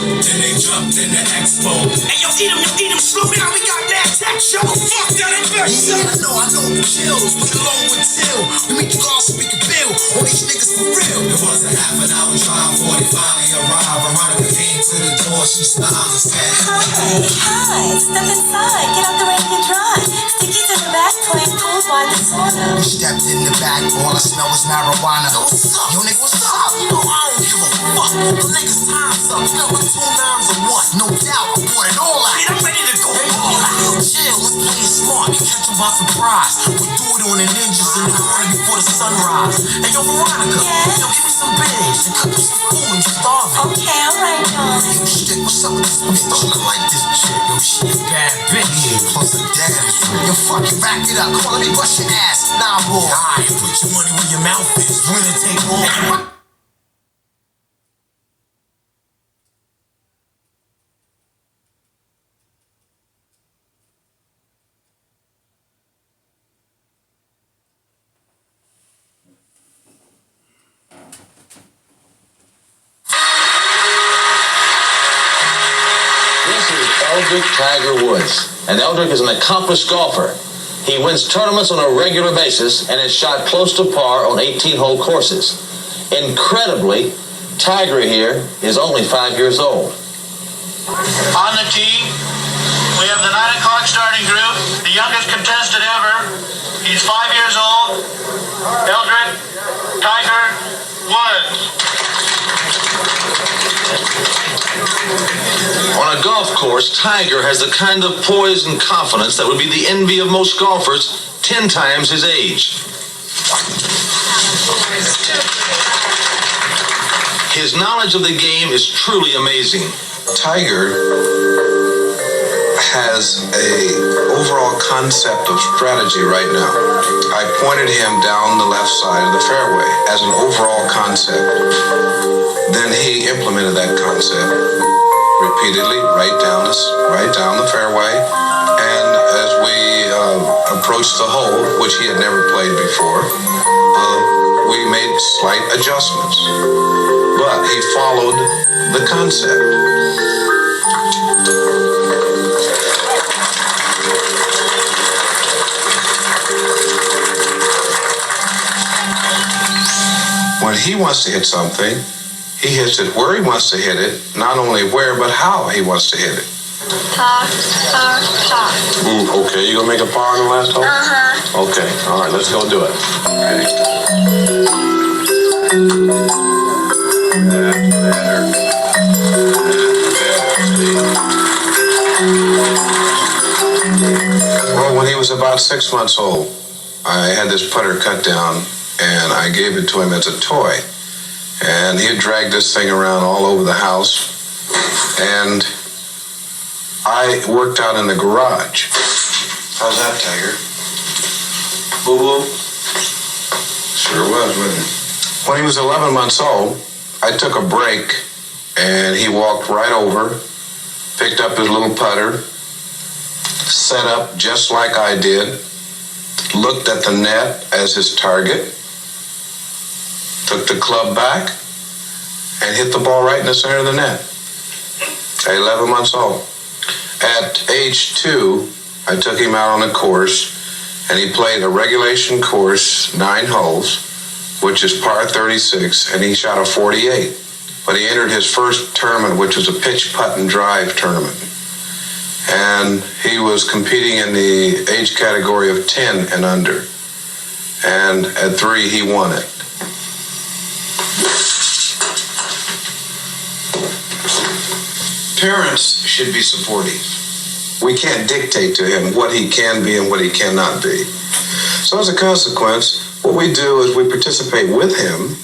Then they jumped in the expo. Hey, yo, eat him, slow down, we got mad tech, yo. Fuck that invest. Yeah, I know the chills. We alone with Till. We make the laws so we can build on these niggas for real. It was a half an hour drive before they finally arrived. Veronica came to the door, she smiled and said, Hi, step inside, get out the rain and dry. Sticky's in the back playing pool by the sauna. We stepped in the back, all I smell was marijuana. Yo, what's up? Yo, nigga, what's up? Yo, I don't give a fuck. The niggas' time's up. You know what 2 9s or what? No doubt, I bought it all out. I'm ready to go all out. Yo, chill, let's play it smart. You catch them by surprise. We do it on the ninjas in the morning before the sunrise. Hey, yo, Veronica, yo, give me some babes and cook up some food. I'm starving. Okay, alright, darling. Yo, shit, what's up with this bitch? She look like this chick. Yo, she a bad bitch. Yeah, plus her dad is real. Yo, fuck it, back it up. Come on, let me bust your ass. Nah, boy. Alright, put your money where your mouth is. Winner take all. Eldrick Tiger Woods. And Eldrick is an accomplished golfer. He wins tournaments on a regular basis and has shot close to par on 18-hole courses. Incredibly, Tiger here is only 5 years old. On the tee, we have the 9 o'clock starting group, the youngest contestant ever. He's 5 years old. Eldrick Tiger Woods. On a golf course, Tiger has the kind of poise and confidence that would be the envy of most golfers 10 times his age. His knowledge of the game is truly amazing. Tiger has a overall concept of strategy right now. I pointed him down the left side of the fairway as an overall concept. Then he implemented that concept repeatedly right down the fairway. And as we approached the hole, which he had never played before, we made slight adjustments. But he followed the concept. When he wants to hit something, he hits it where he wants to hit it, not only where, but how he wants to hit it. Par. Okay, you gonna make a par on the last hole? Uh-huh. Okay, all right, let's go do it. Well, when he was about 6 months old, I had this putter cut down, and I gave it to him as a toy. And he had dragged this thing around all over the house. And I worked out in the garage. How's that, Tiger? Boo-boo? Sure was, wasn't it? When he was 11 months old, I took a break, and he walked right over, picked up his little putter, set up just like I did, looked at the net as his target, took the club back, and hit the ball right in the center of the net. At 11 months old. At age 2, I took him out on a course, and he played a regulation course, 9 holes, which is par 36, and he shot a 48. But he entered his first tournament, which was a pitch, putt, and drive tournament. And he was competing in the age category of 10 and under. And at 3, he won it. Parents should be supportive. We can't dictate to him what he can be and what he cannot be. So as a consequence, what we do is we participate with him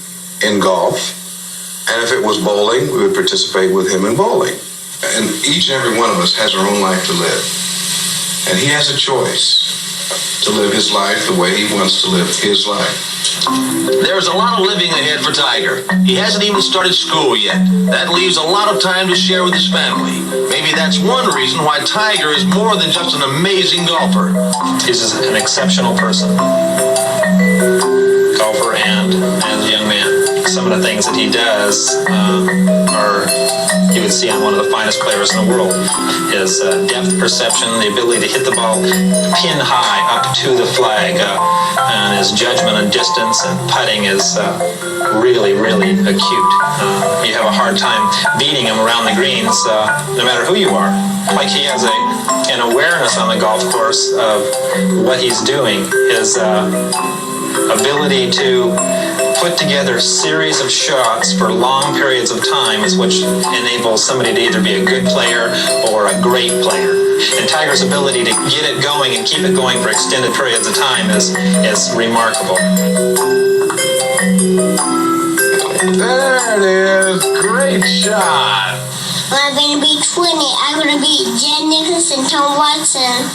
in golf. And if it was bowling, we would participate with him in bowling. And each and every one of us has our own life to live. And he has a choice to live his life the way he wants to live his life. There's a lot of living ahead for Tiger. He hasn't even started school yet. That leaves a lot of time to share with his family. Maybe that's one reason why Tiger is more than just an amazing golfer. He's an exceptional person. Golfer and young man. some of the things that he does are, you would see on one of the finest players in the world. His depth perception, the ability to hit the ball pin high up to the flag, and his judgment on distance and putting is really, really acute. You have a hard time beating him around the greens, no matter who you are. Like he has an awareness on the golf course of what he's doing. His ability to put together a series of shots for long periods of time is which enables somebody to either be a good player or a great player. And Tiger's ability to get it going and keep it going for extended periods of time is remarkable. There it is. Great shot. When I'm going to be 20, I'm going to be Jen Nicholas and Tom Watson.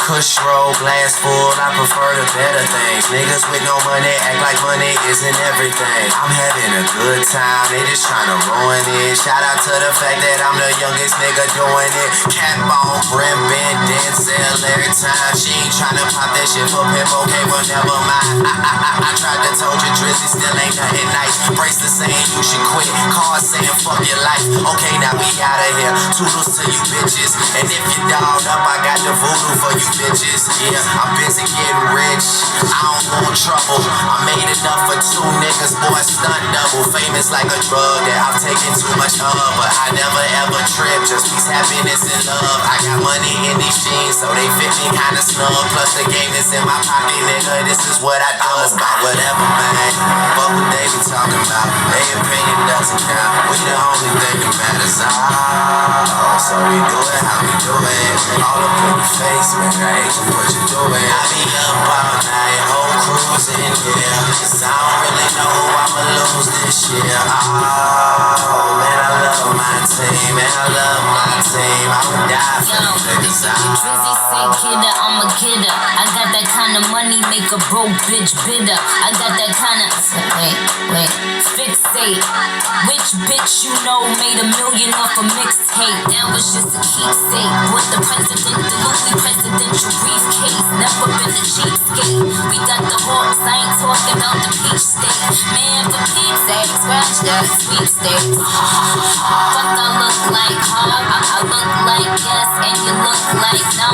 Push roll, glass full, I prefer the better things. Niggas with no money act like money isn't everything. I'm having a good time, they just tryna ruin it. Shout out to the fact that I'm the youngest nigga doing it. Cap on, brim bend, Denzel every time. She ain't tryna pop that shit for pimp, okay, well never mind. I tried to told you Drizzy still ain't nothing nice. Bracelet saying you should quit, cars saying fuck your life. Okay, now we outta here, toodles to you bitches. And if you dogged up, I got the voodoo for you bitches. Yeah, I'm busy getting rich, I don't want trouble. I made enough for 2 niggas, boy, stunt double. Famous like a drug that I've taken too much of, but I never ever trip, just peace, happiness, and love. I got money in these jeans, so they fit me kinda snug. Plus the game is in my pocket, nigga, this is what I do. I'm about whatever, man, fuck what they be talking about. Their opinion doesn't count, we the only thing that matters. So we do it how we do it. All up in your face, man, I hate you what you doing. I be up all night, whole cruising, yeah. Cause I don't really know who I'ma lose this year. Oh, man, I love my team, man, I love my team. I would die for them niggas. Drizzy say kidder, I'm a kidder. I got that kind of money, make a broke bitch bitter. I got that kind of, wait, fixate. Which bitch you know made $1 million off a mixtape? That was just a keepsake. With the president, the Louis presidential briefcase. Never been a cheapskate. We got the hawks, I ain't talking about the peach state. Man, for Pete's sake, scratch that sweepstakes. Fuck I look like, huh? I look like yes, and you look like no.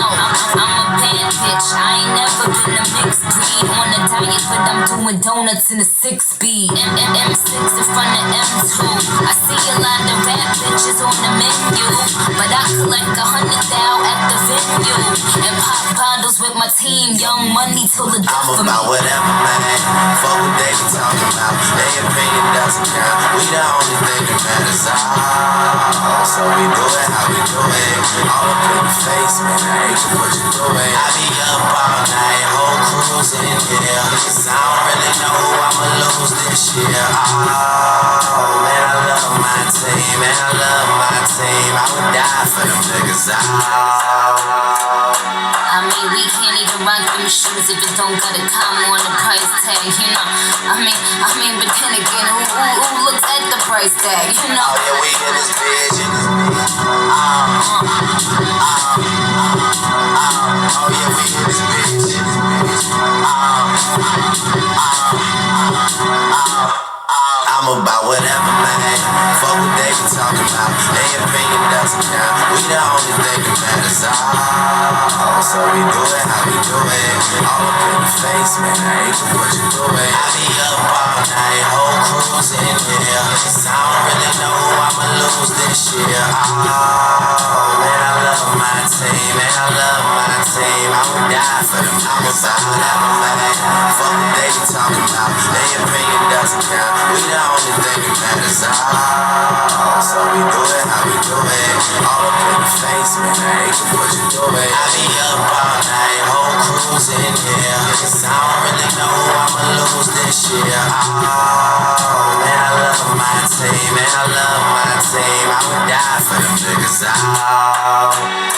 I'm a bad bitch, I ain't never been a mixed breed. On a diet, but I'm doing donuts in a 6-speed. M6 in front of M2. I see a lot of rap bitches on the menu, but I collect 100,000 at the venue and pop bottles with my team. Young money till the death I'm about whatever, man. Fuck what they be talking about. Their opinion doesn't count. We the only thing that matters. So we do it how we do it. All up in your face, man. I hate you what you doing. I be up all night, whole cruising, yeah. Cause I don't really know who I'ma lose this year. Oh, man, I love my team, man. I love my team. I would die for them niggas. I mean, we can't even rock them shoes if it don't got a comma on the price tag, you know. I mean, but then again, who looks at the price tag, you know? Oh yeah, we in this bitch. Oh yeah, we in this bitch. I'm about whatever, man. Fuck what they be talking about. Their opinion doesn't count. We the only thing that matters. So we do it how we do it. All up in your face, man. I hate you what you doing. I be up all night, whole cruising, yeah. Cause I don't really know who I'ma lose this year. Oh, man, I love my team, man. I love my team. I I would die for them niggas. I would have them back. Fuck what they be talking about. Their opinion doesn't count. We the only thing that matters. So we do it how we do it. All up in the face, man. I hate what you do it. I be up all night, whole crew's in here. Cause I don't really know who I'ma lose this year. Oh, man, I love my team. Man, I love my team. I would die for them niggas. Oh.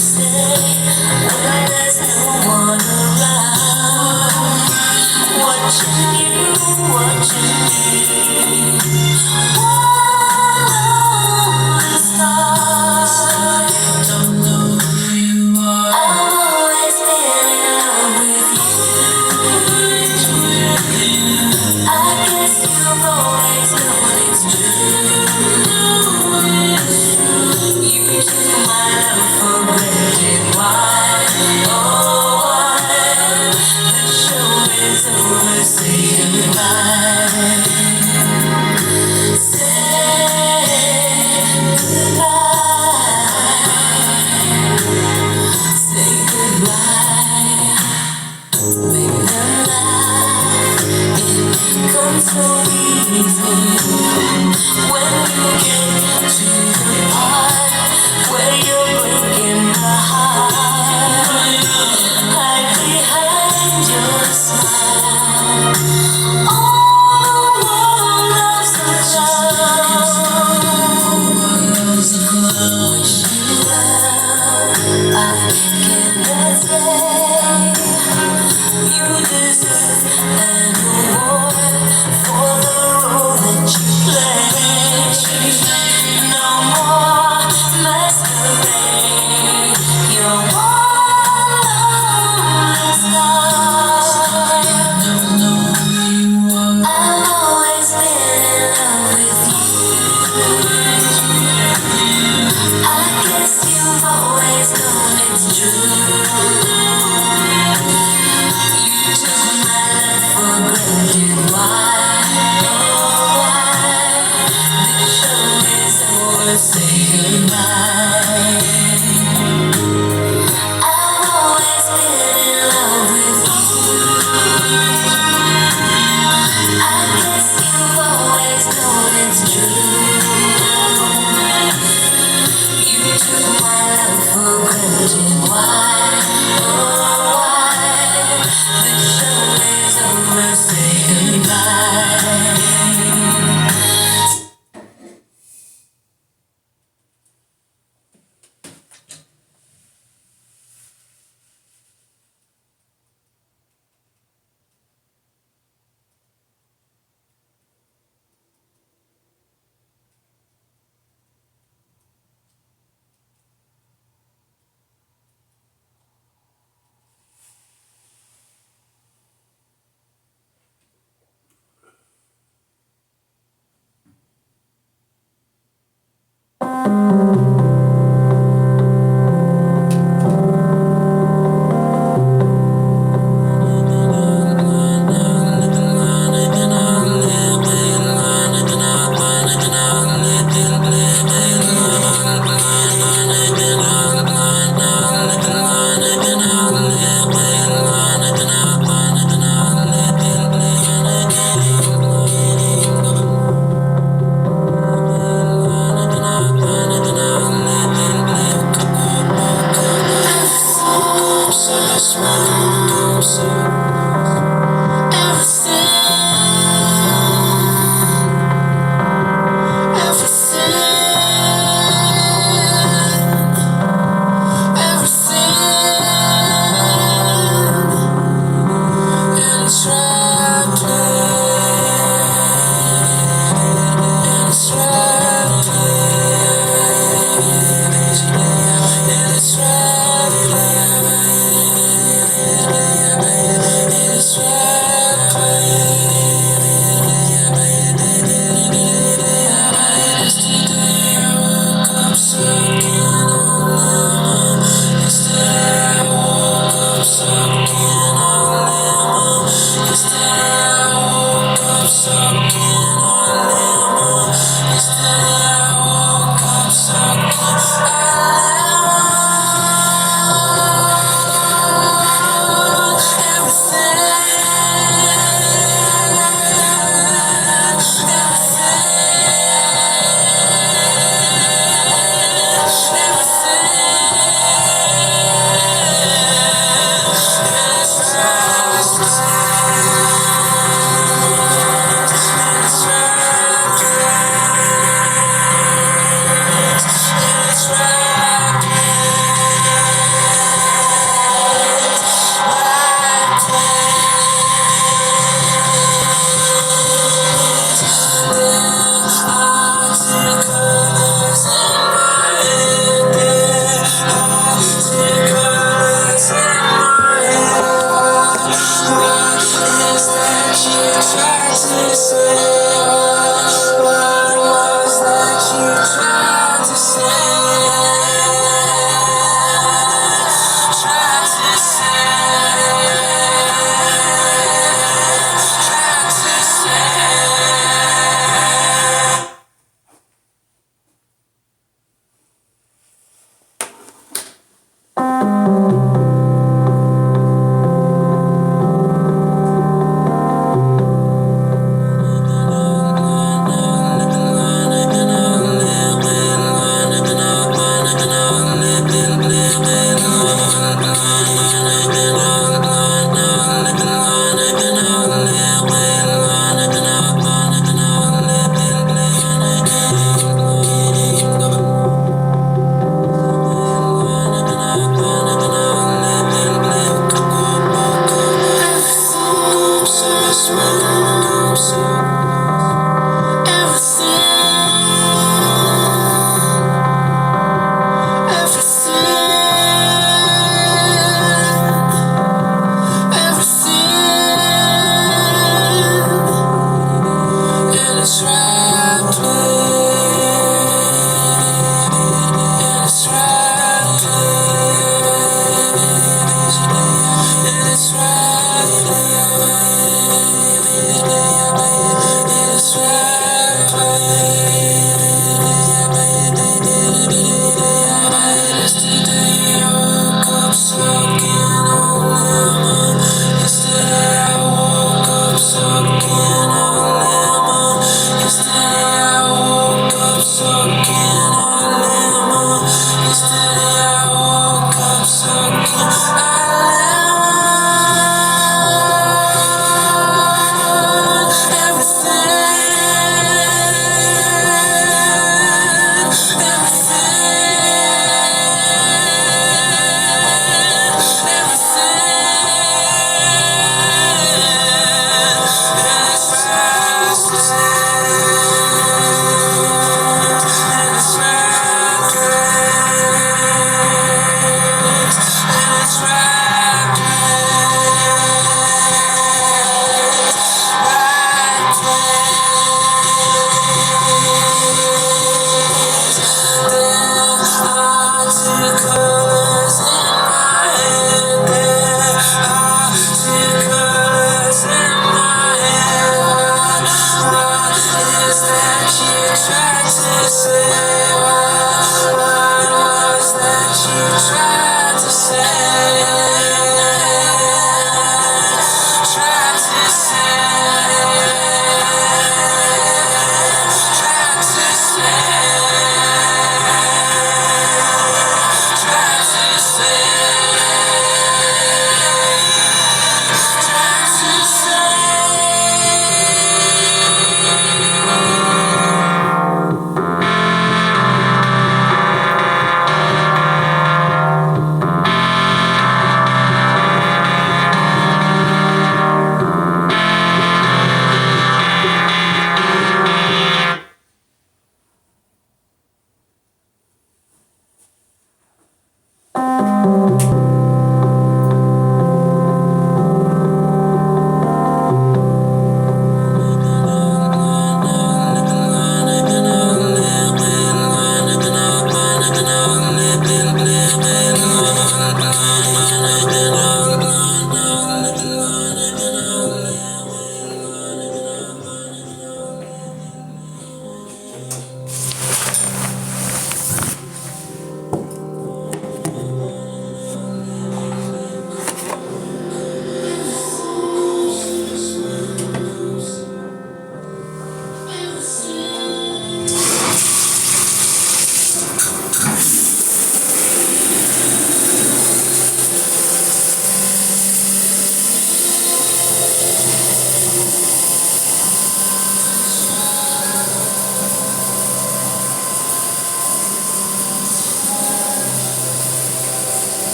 stay when there's no one around. Watching you, watching me. One lonely star. Don't know who you are. I've always been in love with you. I guess you've always known it's true. You took my love for granted. Why? Oh, why? The show is over. Say goodbye. Say goodbye. Say goodbye. Make them laugh. It comes so easy when you get to the part where you're breaking my heart. Hide behind your smile. All the world loves a clown. Wish you well. I cannot say you deserve an award for the role that you play. No more masquerade. You're one lonely star. Don't know who you are. I've always been in love with you. I guess you've always known it's true. You took my love for granted. Why? Oh, why? The show is over. Say goodbye. I've always been in love with you. I guess you've always known it's true. You took my love for granted. Why? Oh, why? The show is over. Say goodbye.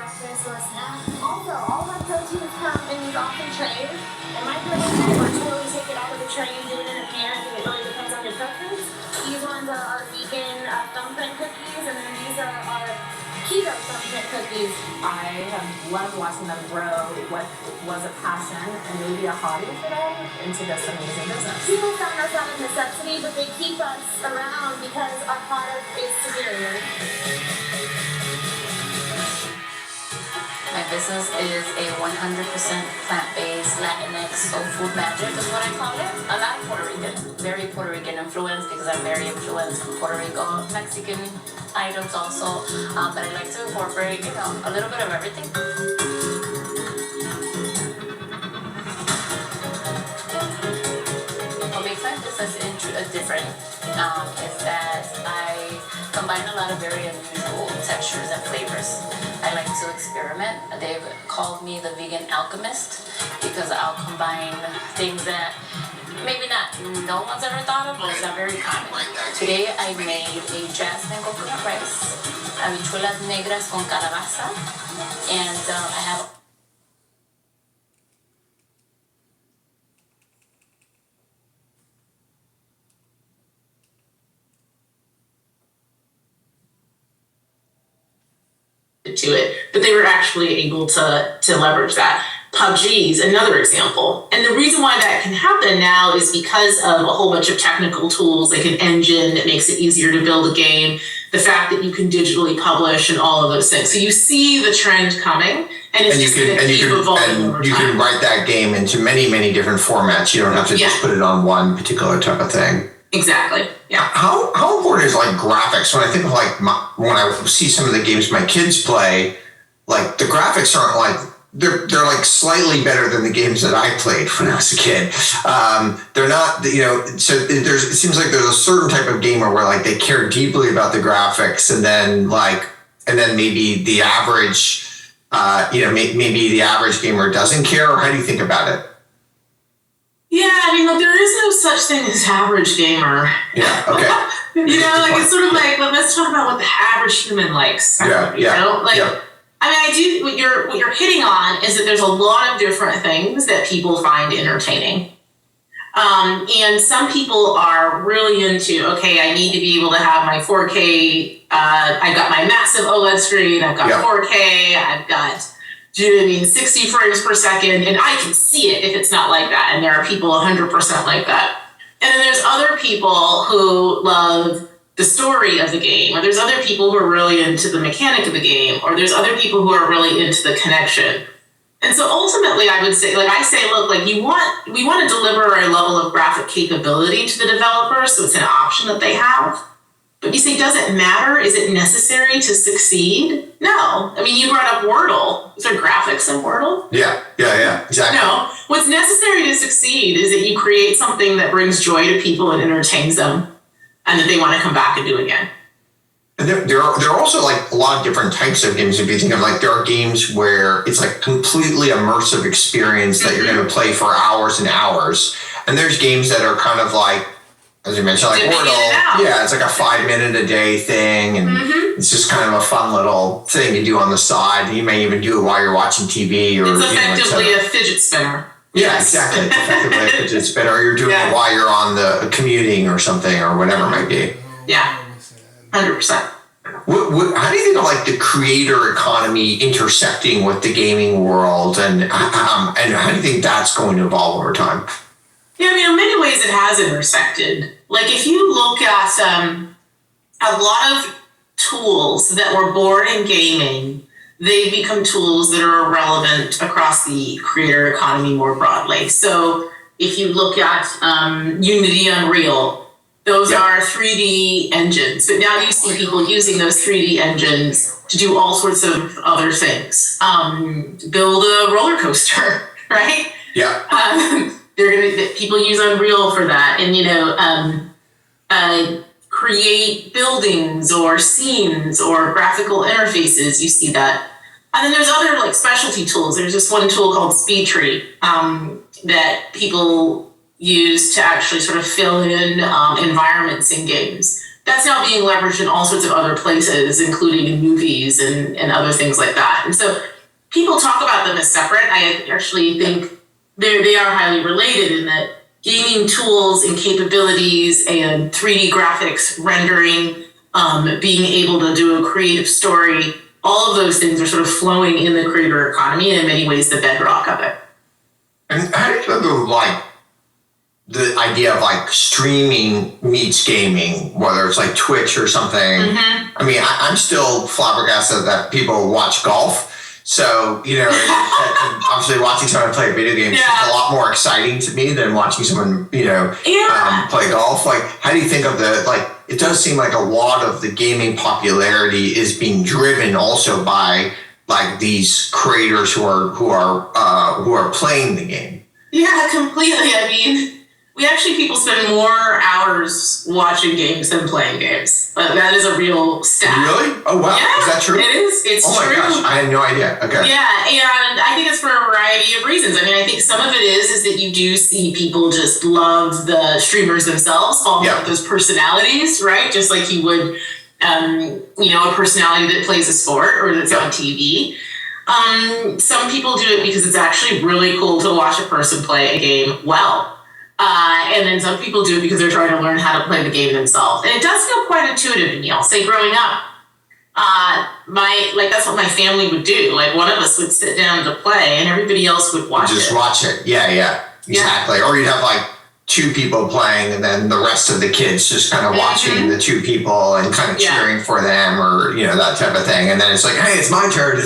breakfast or a snack. Also, all my proteins come in these awesome trays, and my protein bars totally take it out of the tray and do it in a pan. It really depends on your preference. These ones are our vegan thumbprint cookies, and then these are our keto thumbprint cookies. I have loved watching them grow what was a passion and maybe a hobby for them into this amazing business. People found us out of necessity, but they keep us around because our product is superior. My business is a 100% plant-based Latinx soul food magic is what I call it. A lot of Puerto Rican, very Puerto Rican influence because I'm very influenced from Puerto Rico, Mexican items also, but I like to incorporate, a little bit of everything. What makes my business different is that I combine a lot of very unusual textures and flavors. I like to experiment. They've called me the vegan alchemist because I'll combine things that maybe no one's ever thought of, but it's not very common. Today I made a jasmine coconut rice, habichuelas negras con calabaza, and I have to it, but they were actually able to leverage that. PUBG is another example. And the reason why that can happen now is because of a whole bunch of technical tools, like an engine that makes it easier to build a game, the fact that you can digitally publish and all of those things. So you see the trend coming, and it's just going to keep evolving over time. You can write that game into many, many different formats. You don't have to just put it on one particular type of thing. Exactly. Yeah. How important is like graphics? When I think of like when I see some of the games my kids play, like the graphics aren't like they're like slightly better than the games that I played when I was a kid. They're not, so it seems like there's a certain type of gamer where like they care deeply about the graphics, and then maybe the average, maybe the average gamer doesn't care. Or how do you think about it? Yeah, I mean, look, there is no such thing as average gamer. Yeah, okay. It's sort of like, let's talk about what the average human likes. I mean, I do. What you're hitting on is that there's a lot of different things that people find entertaining, and some people are really into. Okay, I need to be able to have my 4K. I've got my massive OLED screen. I've got 4K. I've got 60 frames per second, and I can see it if it's not like that. And there are people 100% like that. And then there's other people who love the story of the game, or there's other people who are really into the mechanic of the game, or there's other people who are really into the connection. And so ultimately I would say, look, we want to deliver a level of graphic capability to the developer, so it's an option that they have. But you say, does it matter? Is it necessary to succeed? No. I mean, you brought up Wordle. Is there graphics in Wordle? Yeah, exactly. No. What's necessary to succeed is that you create something that brings joy to people and entertains them, and that they want to come back and do again. And there are also like a lot of different types of games. If you think of like, there are games where it's like completely immersive experience that you're going to play for hours and hours. And there's games that are kind of like, as you mentioned, like Wordle. Yeah, it's like a 5-minute a day thing. And it's just kind of a fun little thing you do on the side. You may even do it while you're watching TV. Or, it's effectively a fidget spinner. Yeah, exactly. It's effectively a fidget spinner. Or you're doing it while you're on the commuting or something or whatever it might be. Yeah, 100%. How do you think of like the creator economy intersecting with the gaming world, and how do you think that's going to evolve over time? Yeah, I mean, in many ways it has intersected. Like if you look at a lot of tools that were born in gaming, they become tools that are relevant across the creator economy more broadly. So if you look at Unity, Unreal, those are 3D engines, but now you see people using those 3D engines to do all sorts of other things. Build a roller coaster, right? Yeah. People use Unreal for that, and create buildings or scenes or graphical interfaces. You see that, and then there's other like specialty tools. There's this one tool called SpeedTree that people use to actually sort of fill in environments in games. that's now being leveraged in all sorts of other places, including in movies and other things like that. And so people talk about them as separate. I actually think they are highly related in that gaming tools and capabilities and 3D graphics, rendering, being able to do a creative story, all of those things are sort of flowing in the creator economy and in many ways the bedrock of it. And how do you think of like the idea of like streaming meets gaming, whether it's like Twitch or something? Mm-hmm. I mean, I'm still flabbergasted that people watch golf. So, you know, obviously watching someone play video games is a lot more exciting to me than watching someone, you know, play golf. Like, how do you think of the, like, it does seem like a lot of the gaming popularity is being driven also by like these creators who are playing the game. Yeah, completely. I mean, people spend more hours watching games than playing games. That is a real stat. Really? Oh, wow. Yeah, is that true? It is. It's true. Oh my gosh, I had no idea. Okay. Yeah, and I think it's for a variety of reasons. I mean, I think some of it is that you do see people just love the streamers themselves, fall in love with those personalities, right? Just like you would, you know, a personality that plays a sport or that's on TV. Some people do it because it's actually really cool to watch a person play a game well. And then some people do it because they're trying to learn how to play the game themselves. And it does feel quite intuitive to me. I'll say growing up, that's what my family would do. Like one of us would sit down to play and everybody else would watch Just watch it. Yeah, exactly. Or you'd have like two people playing and then the rest of the kids just kind of watching the two people and kind of cheering for them or, you know, that type of thing. And then it's like, hey, it's my turn,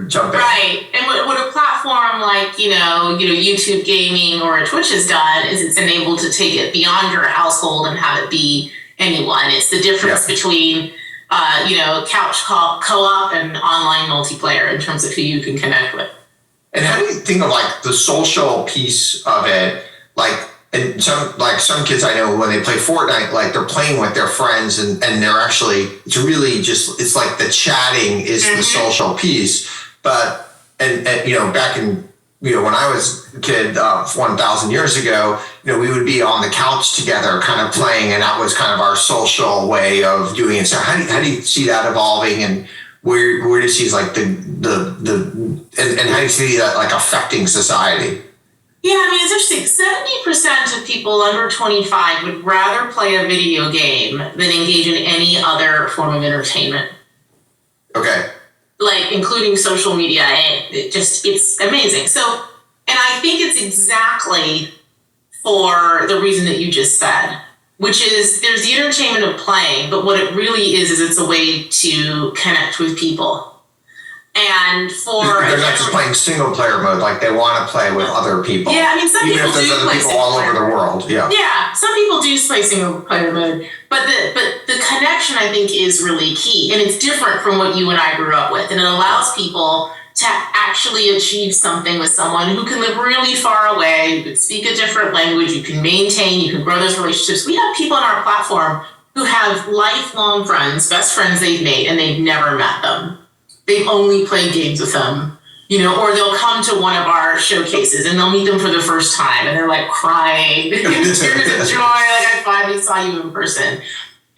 jump in. Right. And what a platform like, you know, YouTube gaming or a Twitch has done is it's enabled to take it beyond your household and have it be anyone. It's the difference between, couch co-op and online multiplayer in terms of who you can connect with. And how do you think of like the social piece of it? And some kids I know when they play Fortnite, like they're playing with their friends and they're actually, it's really just, it's like the chatting is the social piece. But, and you know, back in, you know, when I was a kid 1,000 years ago, you know, we would be on the couch together kind of playing and that was kind of our social way of doing it. So how do you see that evolving and where do you see like and how do you see that like affecting society? Yeah, I mean, it's interesting. 70% of people under 25 would rather play a video game than engage in any other form of entertainment. Okay. Like, including social media. It's amazing. So, and I think it's exactly for the reason that you just said, which is there's the entertainment of playing, but what it really is it's a way to connect with people. And they're not just playing single player mode, like they want to play with other people. Yeah, I mean, some people do other play people single all player. over the world. Yeah, some people do play single player mode, but the connection I think is really key, and it's different from what you and I grew up with, and it allows people to actually achieve something with someone who can live really far away, you can speak a different language, you can maintain, you can grow those relationships. We have people on our platform who have lifelong friends, best friends they've made, and they've never met them. They've only played games with them, you know, or they'll come to one of our showcases and they'll meet them for the first time and they're like crying, tears of joy, like I finally saw you in person. And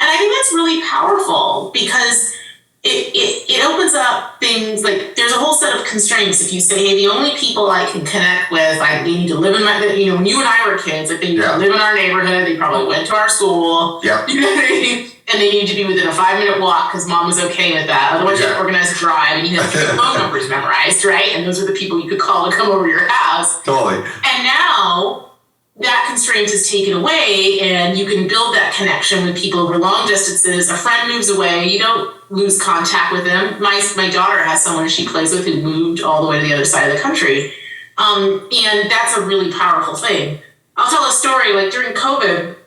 I think that's really powerful because it opens up things like there's a whole set of constraints. If you say, hey, the only people I can connect with, they need to live in my, you know, when you and I were kids, like they need to live in our neighborhood, they probably went to our school, you know what I mean? And they need to be within a 5-minute walk because mom was okay with that. Otherwise, you have to organize a drive and you have their phone numbers memorized, right? And those are the people you could call to come over to your house. Totally. And now that constraint is taken away and you can build that connection with people over long distances. A friend moves away, you don't lose contact with them. My daughter has someone she plays with who moved all the way to the other side of the country. And that's a really powerful thing. I'll tell a story, like during COVID,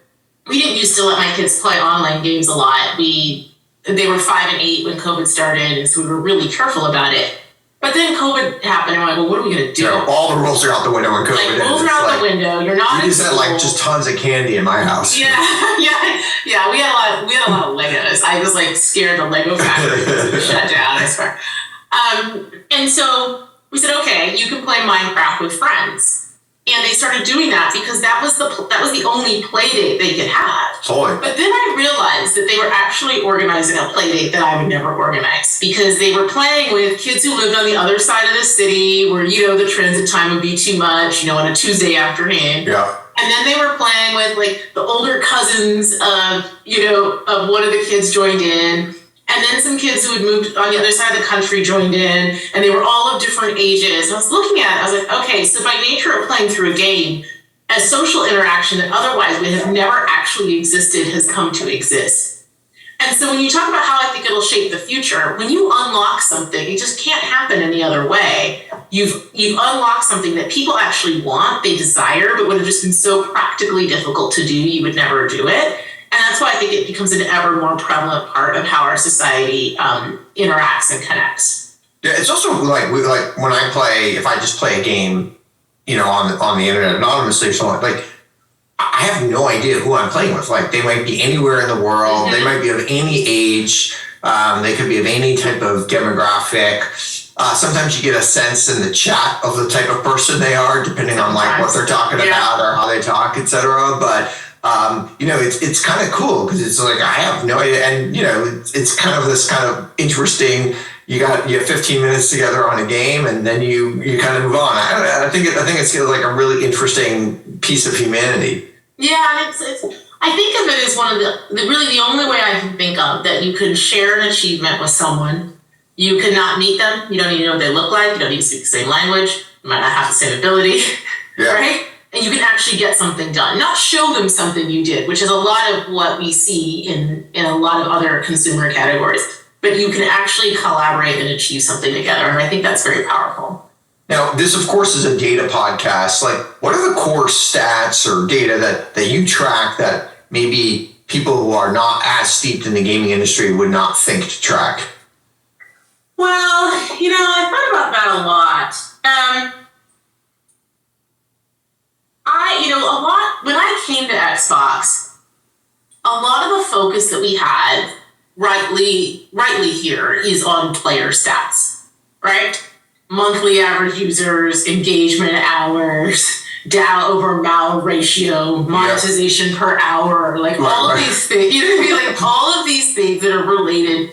we didn't used to let my kids play online games a lot. They were 5 and 8 when COVID started, and so we were really careful about it. But then COVID happened, and we're like, well, what are we going to do? Yeah, all the rules are out the window when COVID rules are out the window. You're not in school. Like just tons of candy in my house. Yeah. We had a lot of Legos. I was like scared the Lego factory was shut down, I swear. And so we said, okay, you can play Minecraft with friends. And they started doing that because that was the only play date they could have. Totally. But then I realized that they were actually organizing a play date that I would never organize, because they were playing with kids who lived on the other side of the city where, the transit time would be too much, on a Tuesday afternoon. Yeah. And then they were playing with like the older cousins of one of the kids joined in. And then some kids who had moved on the other side of the country joined in, and they were all of different ages. And I was looking at it, I was like, okay, so by nature of playing through a game, a social interaction that otherwise would have never actually existed has come to exist. And so when you talk about how I think it'll shape the future, when you unlock something, it just can't happen any other way. You've unlocked something that people actually want, they desire, but would have just been so practically difficult to do, you would never do it. And that's why I think it becomes an ever more prevalent part of how our society interacts and connects. Yeah, it's also like when I play, if I just play a game, on the internet anonymously, so like I have no idea who I'm playing with. Like they might be anywhere in the world, they might be of any age, they could be of any type of demographic. Sometimes you get a sense in the chat of the type of person they are, depending on like what they're talking about or how they talk, etc. But it's kind of cool because it's like I have no idea, and it's kind of this kind of interesting. You have 15 minutes together on a game, and then you kind of move on. I think it's like a really interesting piece of humanity. Yeah, and I think of it as one of the only way I can think of that you can share an achievement with someone. You cannot meet them. You don't even know what they look like. You don't need to speak the same language. You might not have the same ability, right? And you can actually get something done, not show them something you did, which is a lot of what we see in a lot of other consumer categories. But you can actually collaborate and achieve something together. And I think that's very powerful. Now, this, of course, is a data podcast. Like, what are the core stats or data that you track that maybe people who are not as steeped in the gaming industry would not think to track? Well, I thought about that a lot. A lot, when I came to Xbox, a lot of the focus that we had, rightly here, is on player stats, right? Monthly average users, engagement hours, DAU over MAU ratio, monetization per hour, like all of these things, like all of these things that are related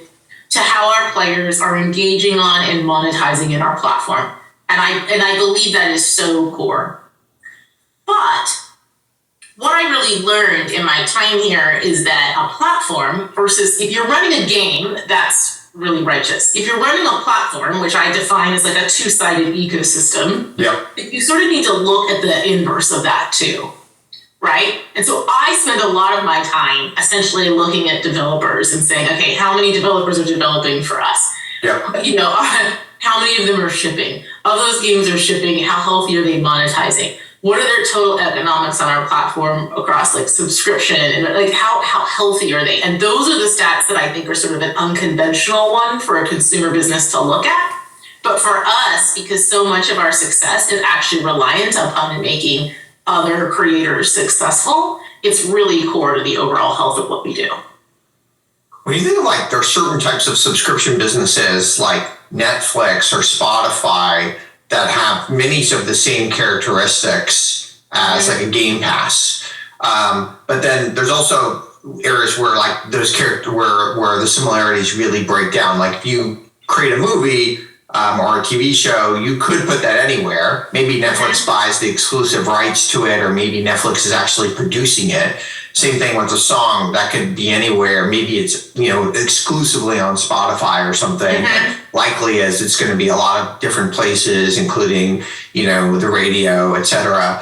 to how our players are engaging on and monetizing in our platform. And I believe that is so core. But what I really learned in my time here is that a platform versus if you're running a game, that's really righteous. If you're running a platform, which I define as like a two-sided ecosystem, you sort of need to look at the inverse of that too, right? And so I spend a lot of my time essentially looking at developers and saying, okay, how many developers are developing for us? How many of them are shipping? Of those games are shipping, how healthy are they monetizing? What are their total economics on our platform across like subscription and like how healthy are they? And those are the stats that I think are sort of an unconventional one for a consumer business to look at. But for us, because so much of our success is actually reliant upon making other creators successful, it's really core to the overall health of what we do. When you think of like, there are certain types of subscription businesses like Netflix or Spotify that have many of the same characteristics as like a Game Pass. But then there's also areas where like those where the similarities really break down. Like if you create a movie or a TV show, you could put that anywhere. Maybe Netflix buys the exclusive rights to it, or maybe Netflix is actually producing it. Same thing with a song, that could be anywhere. Maybe it's, exclusively on Spotify or something. Likely as it's going to be a lot of different places, including, the radio, etc.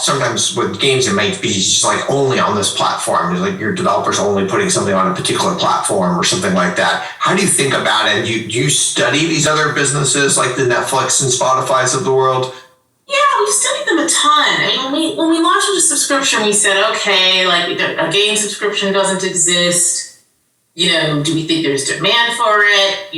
Sometimes with games, it might be just like only on this platform. It's like your developer's only putting something on a particular platform or something like that. How do you think about it? Do you study these other businesses like the Netflix and Spotify's of the world? Yeah, we've studied them a ton. I mean, when we launched a subscription, we said, okay, like a game subscription doesn't exist. Do we think there's demand for it?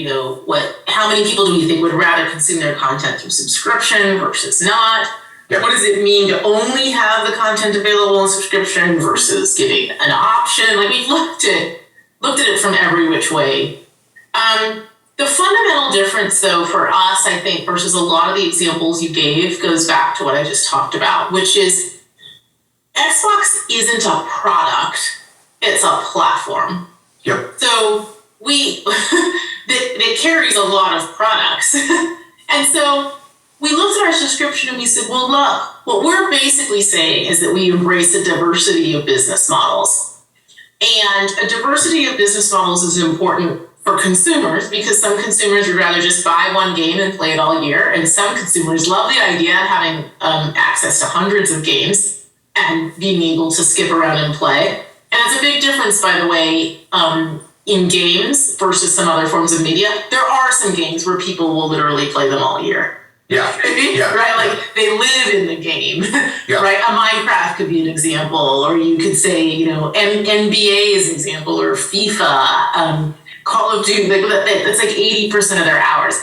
How many people do we think would rather consume their content through subscription versus not? What does it mean to only have the content available on subscription versus giving an option? Like we've looked at it from every which way. The fundamental difference, though, for us, I think, versus a lot of the examples you gave, goes back to what I just talked about, which is Xbox isn't a product, it's a platform. Yep. So that carries a lot of products. And so we looked at our subscription and we said, well, look, what we're basically saying is that we embrace a diversity of business models. And a diversity of business models is important for consumers because some consumers would rather just buy one game and play it all year. And some consumers love the idea of having access to hundreds of games and being able to skip around and play. And it's a big difference, by the way, in games versus some other forms of media. There are some games where people will literally play them all year. Yeah. Yeah. Right? Like they live in the game. Yeah. Right? A Minecraft could be an example, or you could say, NBA is an example, or FIFA, Call of Duty. That's like 80% of their hours.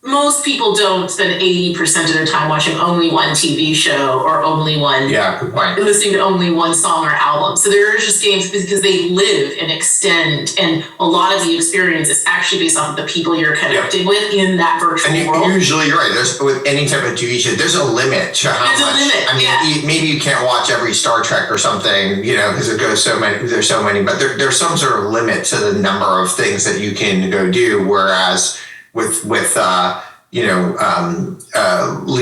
Most people don't spend 80% of their time watching only one TV show or only one, good point. listening to only one song or album. So there are just games because they live and extend, and a lot of the experience is actually based off of the people you're connecting with in that virtual world. Usually, you're right. There's with any type of TV show, there's a limit to how much. I mean, maybe you can't watch every Star Trek or something, because it goes so many. There's so many, but there's some sort of limit to the number of things that you can go do. Whereas with League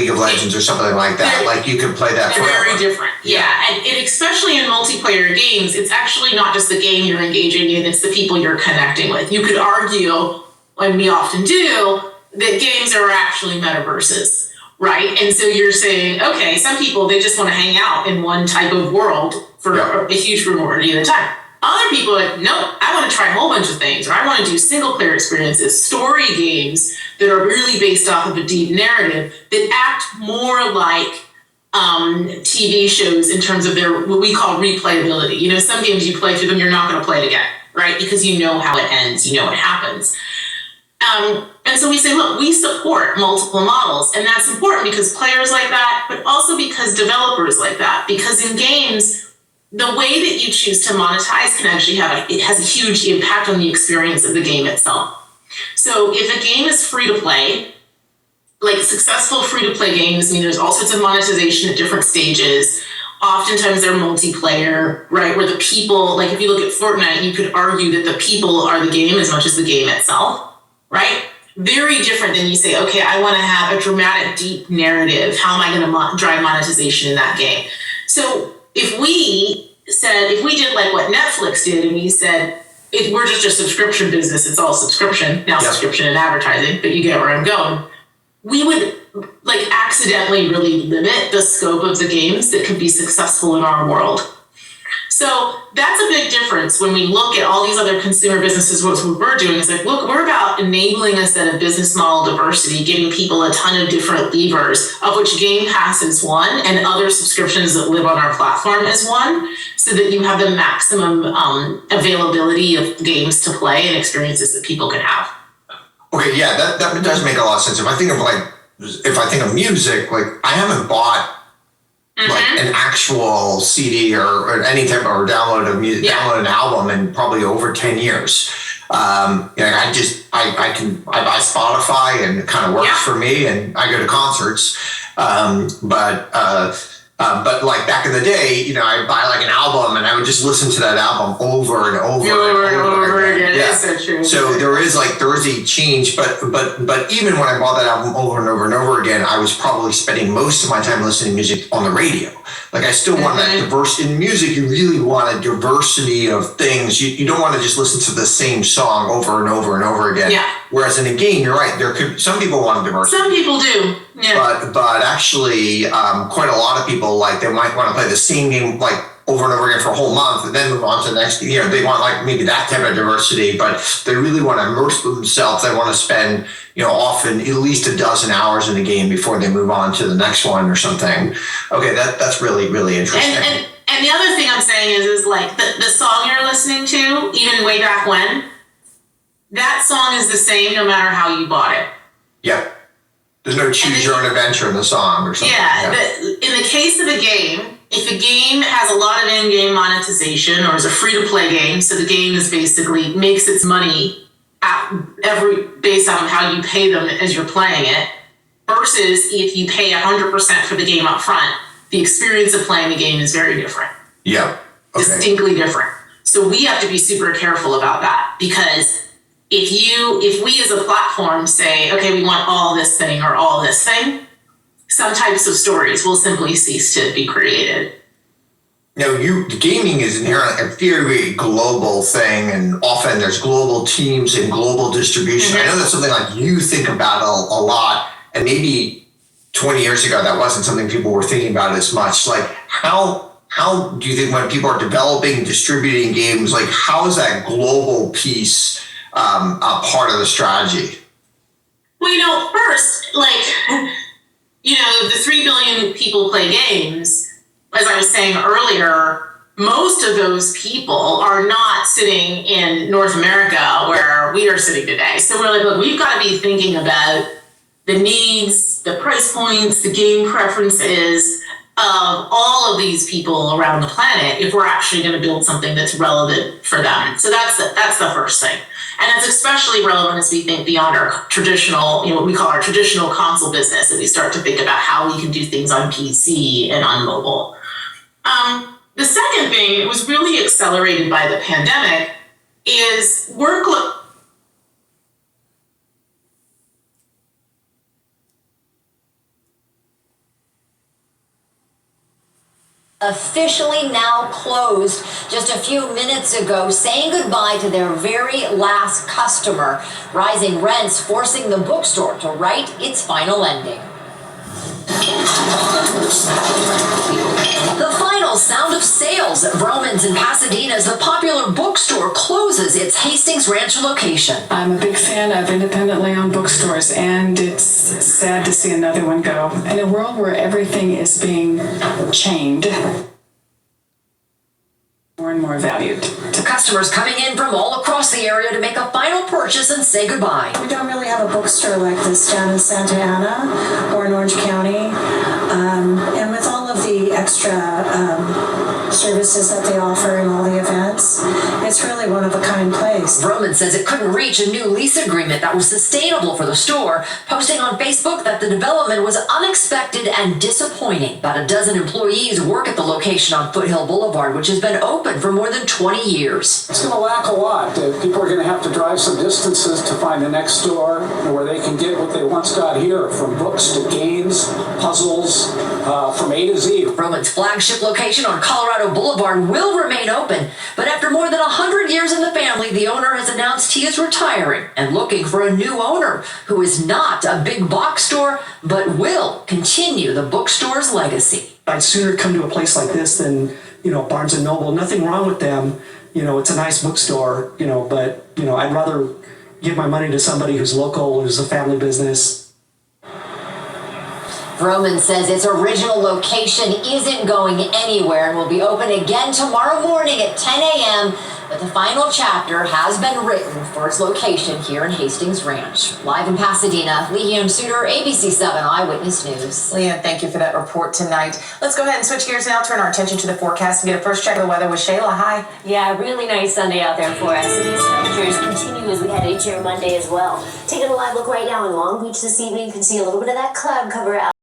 of Legends or something like that, like you can play that forever. Very different. Yeah. And especially in multiplayer games, it's actually not just the game you're engaging in, it's the people you're connecting with. You could argue, and we often do, that games are actually metaverses, right? And so you're saying, okay, some people, they just want to hang out in one type of world for a huge majority of the time. Other people are like, no, I want to try a whole bunch of things, or I want to do single player experiences, story games that are really based off of a deep narrative that act more like TV shows in terms of their, what we call replayability. Some games you play through them, you're not going to play it again, right? Because you know how it ends, you know what happens. And so we say, look, we support multiple models, and that's important because players like that, but also because developers like that, because in games, the way that you choose to monetize can actually it has a huge impact on the experience of the game itself. So if a game is free to play, like successful free to play games, there's all sorts of monetization at different stages. Oftentimes they're multiplayer, right? Where the people, like if you look at Fortnite, you could argue that the people are the game as much as the game itself, right? Very different than you say, okay, I want to have a dramatic, deep narrative. How am I going to drive monetization in that game? So if we did like what Netflix did, and we said, we're just a subscription business, it's all subscription, subscription and advertising, but you get where I'm going, we would accidentally really limit the scope of the games that could be successful in our world. So that's a big difference when we look at all these other consumer businesses. What we're doing is look, we're about enabling a set of business model diversity, giving people a ton of different levers, of which Game Pass is one, and other subscriptions that live on our platform is one, so that you have the maximum availability of games to play and experiences that people can have. Okay, yeah, that does make a lot of sense. If I think of music, I haven't bought an actual CD or any type of download of music, download an album in probably over 10 years. I buy Spotify and it kind of works for me, and I go to concerts. But back in the day, I'd buy an album and I would just listen to that album over and over again. Yeah. That's so true. So there is a change, but even when I bought that album over and over and over again, I was probably spending most of my time listening to music on the radio. I still want that diversity in music. You really want a diversity of things. You don't want to just listen to the same song over and over and over again. Yeah. Whereas in a game, you're right. Some people want diversity. Some people do. Yeah. But actually, quite a lot of people they might want to play the same game over and over again for a whole month and then move on to the next. They want maybe that type of diversity, but they really want to immerse themselves. They want to spend often at least a dozen hours in a game before they move on to the next one or something. Okay, that's really, really interesting. And the other thing I'm saying is the song you're listening to, even way back when, that song is the same no matter how you bought it. Yep. There's no choose your own adventure in the song or something. Yeah. In the case of a game, if a game has a lot of in-game monetization or is a free-to-play game, so the game is basically makes its money based off of how you pay them as you're playing it, versus if you pay 100% for the game up front, the experience of playing the game is very different. Yeah. Okay. Distinctly different. So we have to be super careful about that, because if we as a platform say, okay, we want all this thing or all this thing, some types of stories will simply cease to be created. Now, gaming is inherently a very global thing, and often there's global teams and global distribution. I know that's something like you think about a lot, and maybe 20 years ago that wasn't something people were thinking about as much. Like, how do you think when people are developing, distributing games, like how is that global piece a part of the strategy? Well, first, the 3 billion people play games. As I was saying earlier, most of those people are not sitting in North America where we are sitting today. So we're like, look, we've got to be thinking about the needs, the price points, the game preferences of all of these people around the planet if we're actually going to build something that's relevant for them. So that's the first thing. And that's especially relevant as we think beyond our traditional, what we call our traditional console business, and we start to think about how we can do things on PC and on mobile. The second thing that was really accelerated by the pandemic is workload. Officially now closed just a few minutes ago, saying goodbye to their very last customer. Rising rents forcing the bookstore to write its final ending. The final sound of sales at Vroman's in Pasadena as the popular bookstore closes its Hastings Ranch location. I'm a big fan of independently owned bookstores, and it's sad to see another one go. In a world where everything is being chained, more and more valued. To customers coming in from all across the area to make a final purchase and say goodbye. We don't really have a bookstore like this down in Santa Ana or in Orange County. And with all of the extra services that they offer and all the events, it's really one of a kind place. Vroman says it couldn't reach a new lease agreement that was sustainable for the store, posting on Facebook that the development was unexpected and disappointing. About a dozen employees work at the location on Foothill Boulevard, which has been open for more than 20 years. It's going to lack a lot. People are going to have to drive some distances to find the next store where they can get what they once got here, from books to games, puzzles, from A to Z. Vroman's flagship location on Colorado Boulevard will remain open, but after more than 100 years in the family, the owner has announced he is retiring and looking for a new owner who is not a big box store, but will continue the bookstore's legacy. I'd sooner come to a place like this than, Barnes & Noble. Nothing wrong with them. It's a nice bookstore, but, I'd rather give my money to somebody who's local, who's a family business. Vroman says its original location isn't going anywhere and will be open again tomorrow morning at 10 a.m., but the final chapter has been written for its location here in Hastings Ranch. Live in Pasadena, Leanne Suter, ABC 7 Eyewitness News. Leanne, thank you for that report tonight. Let's go ahead and switch gears now, turn our attention to the forecast and get a first check of the weather with Shayla. Hi. Yeah, really nice Sunday out there for us. And these temperatures continue as we head into your Monday as well. Taking a live look right now in Long Beach this evening, you can see a little bit of that cloud cover out.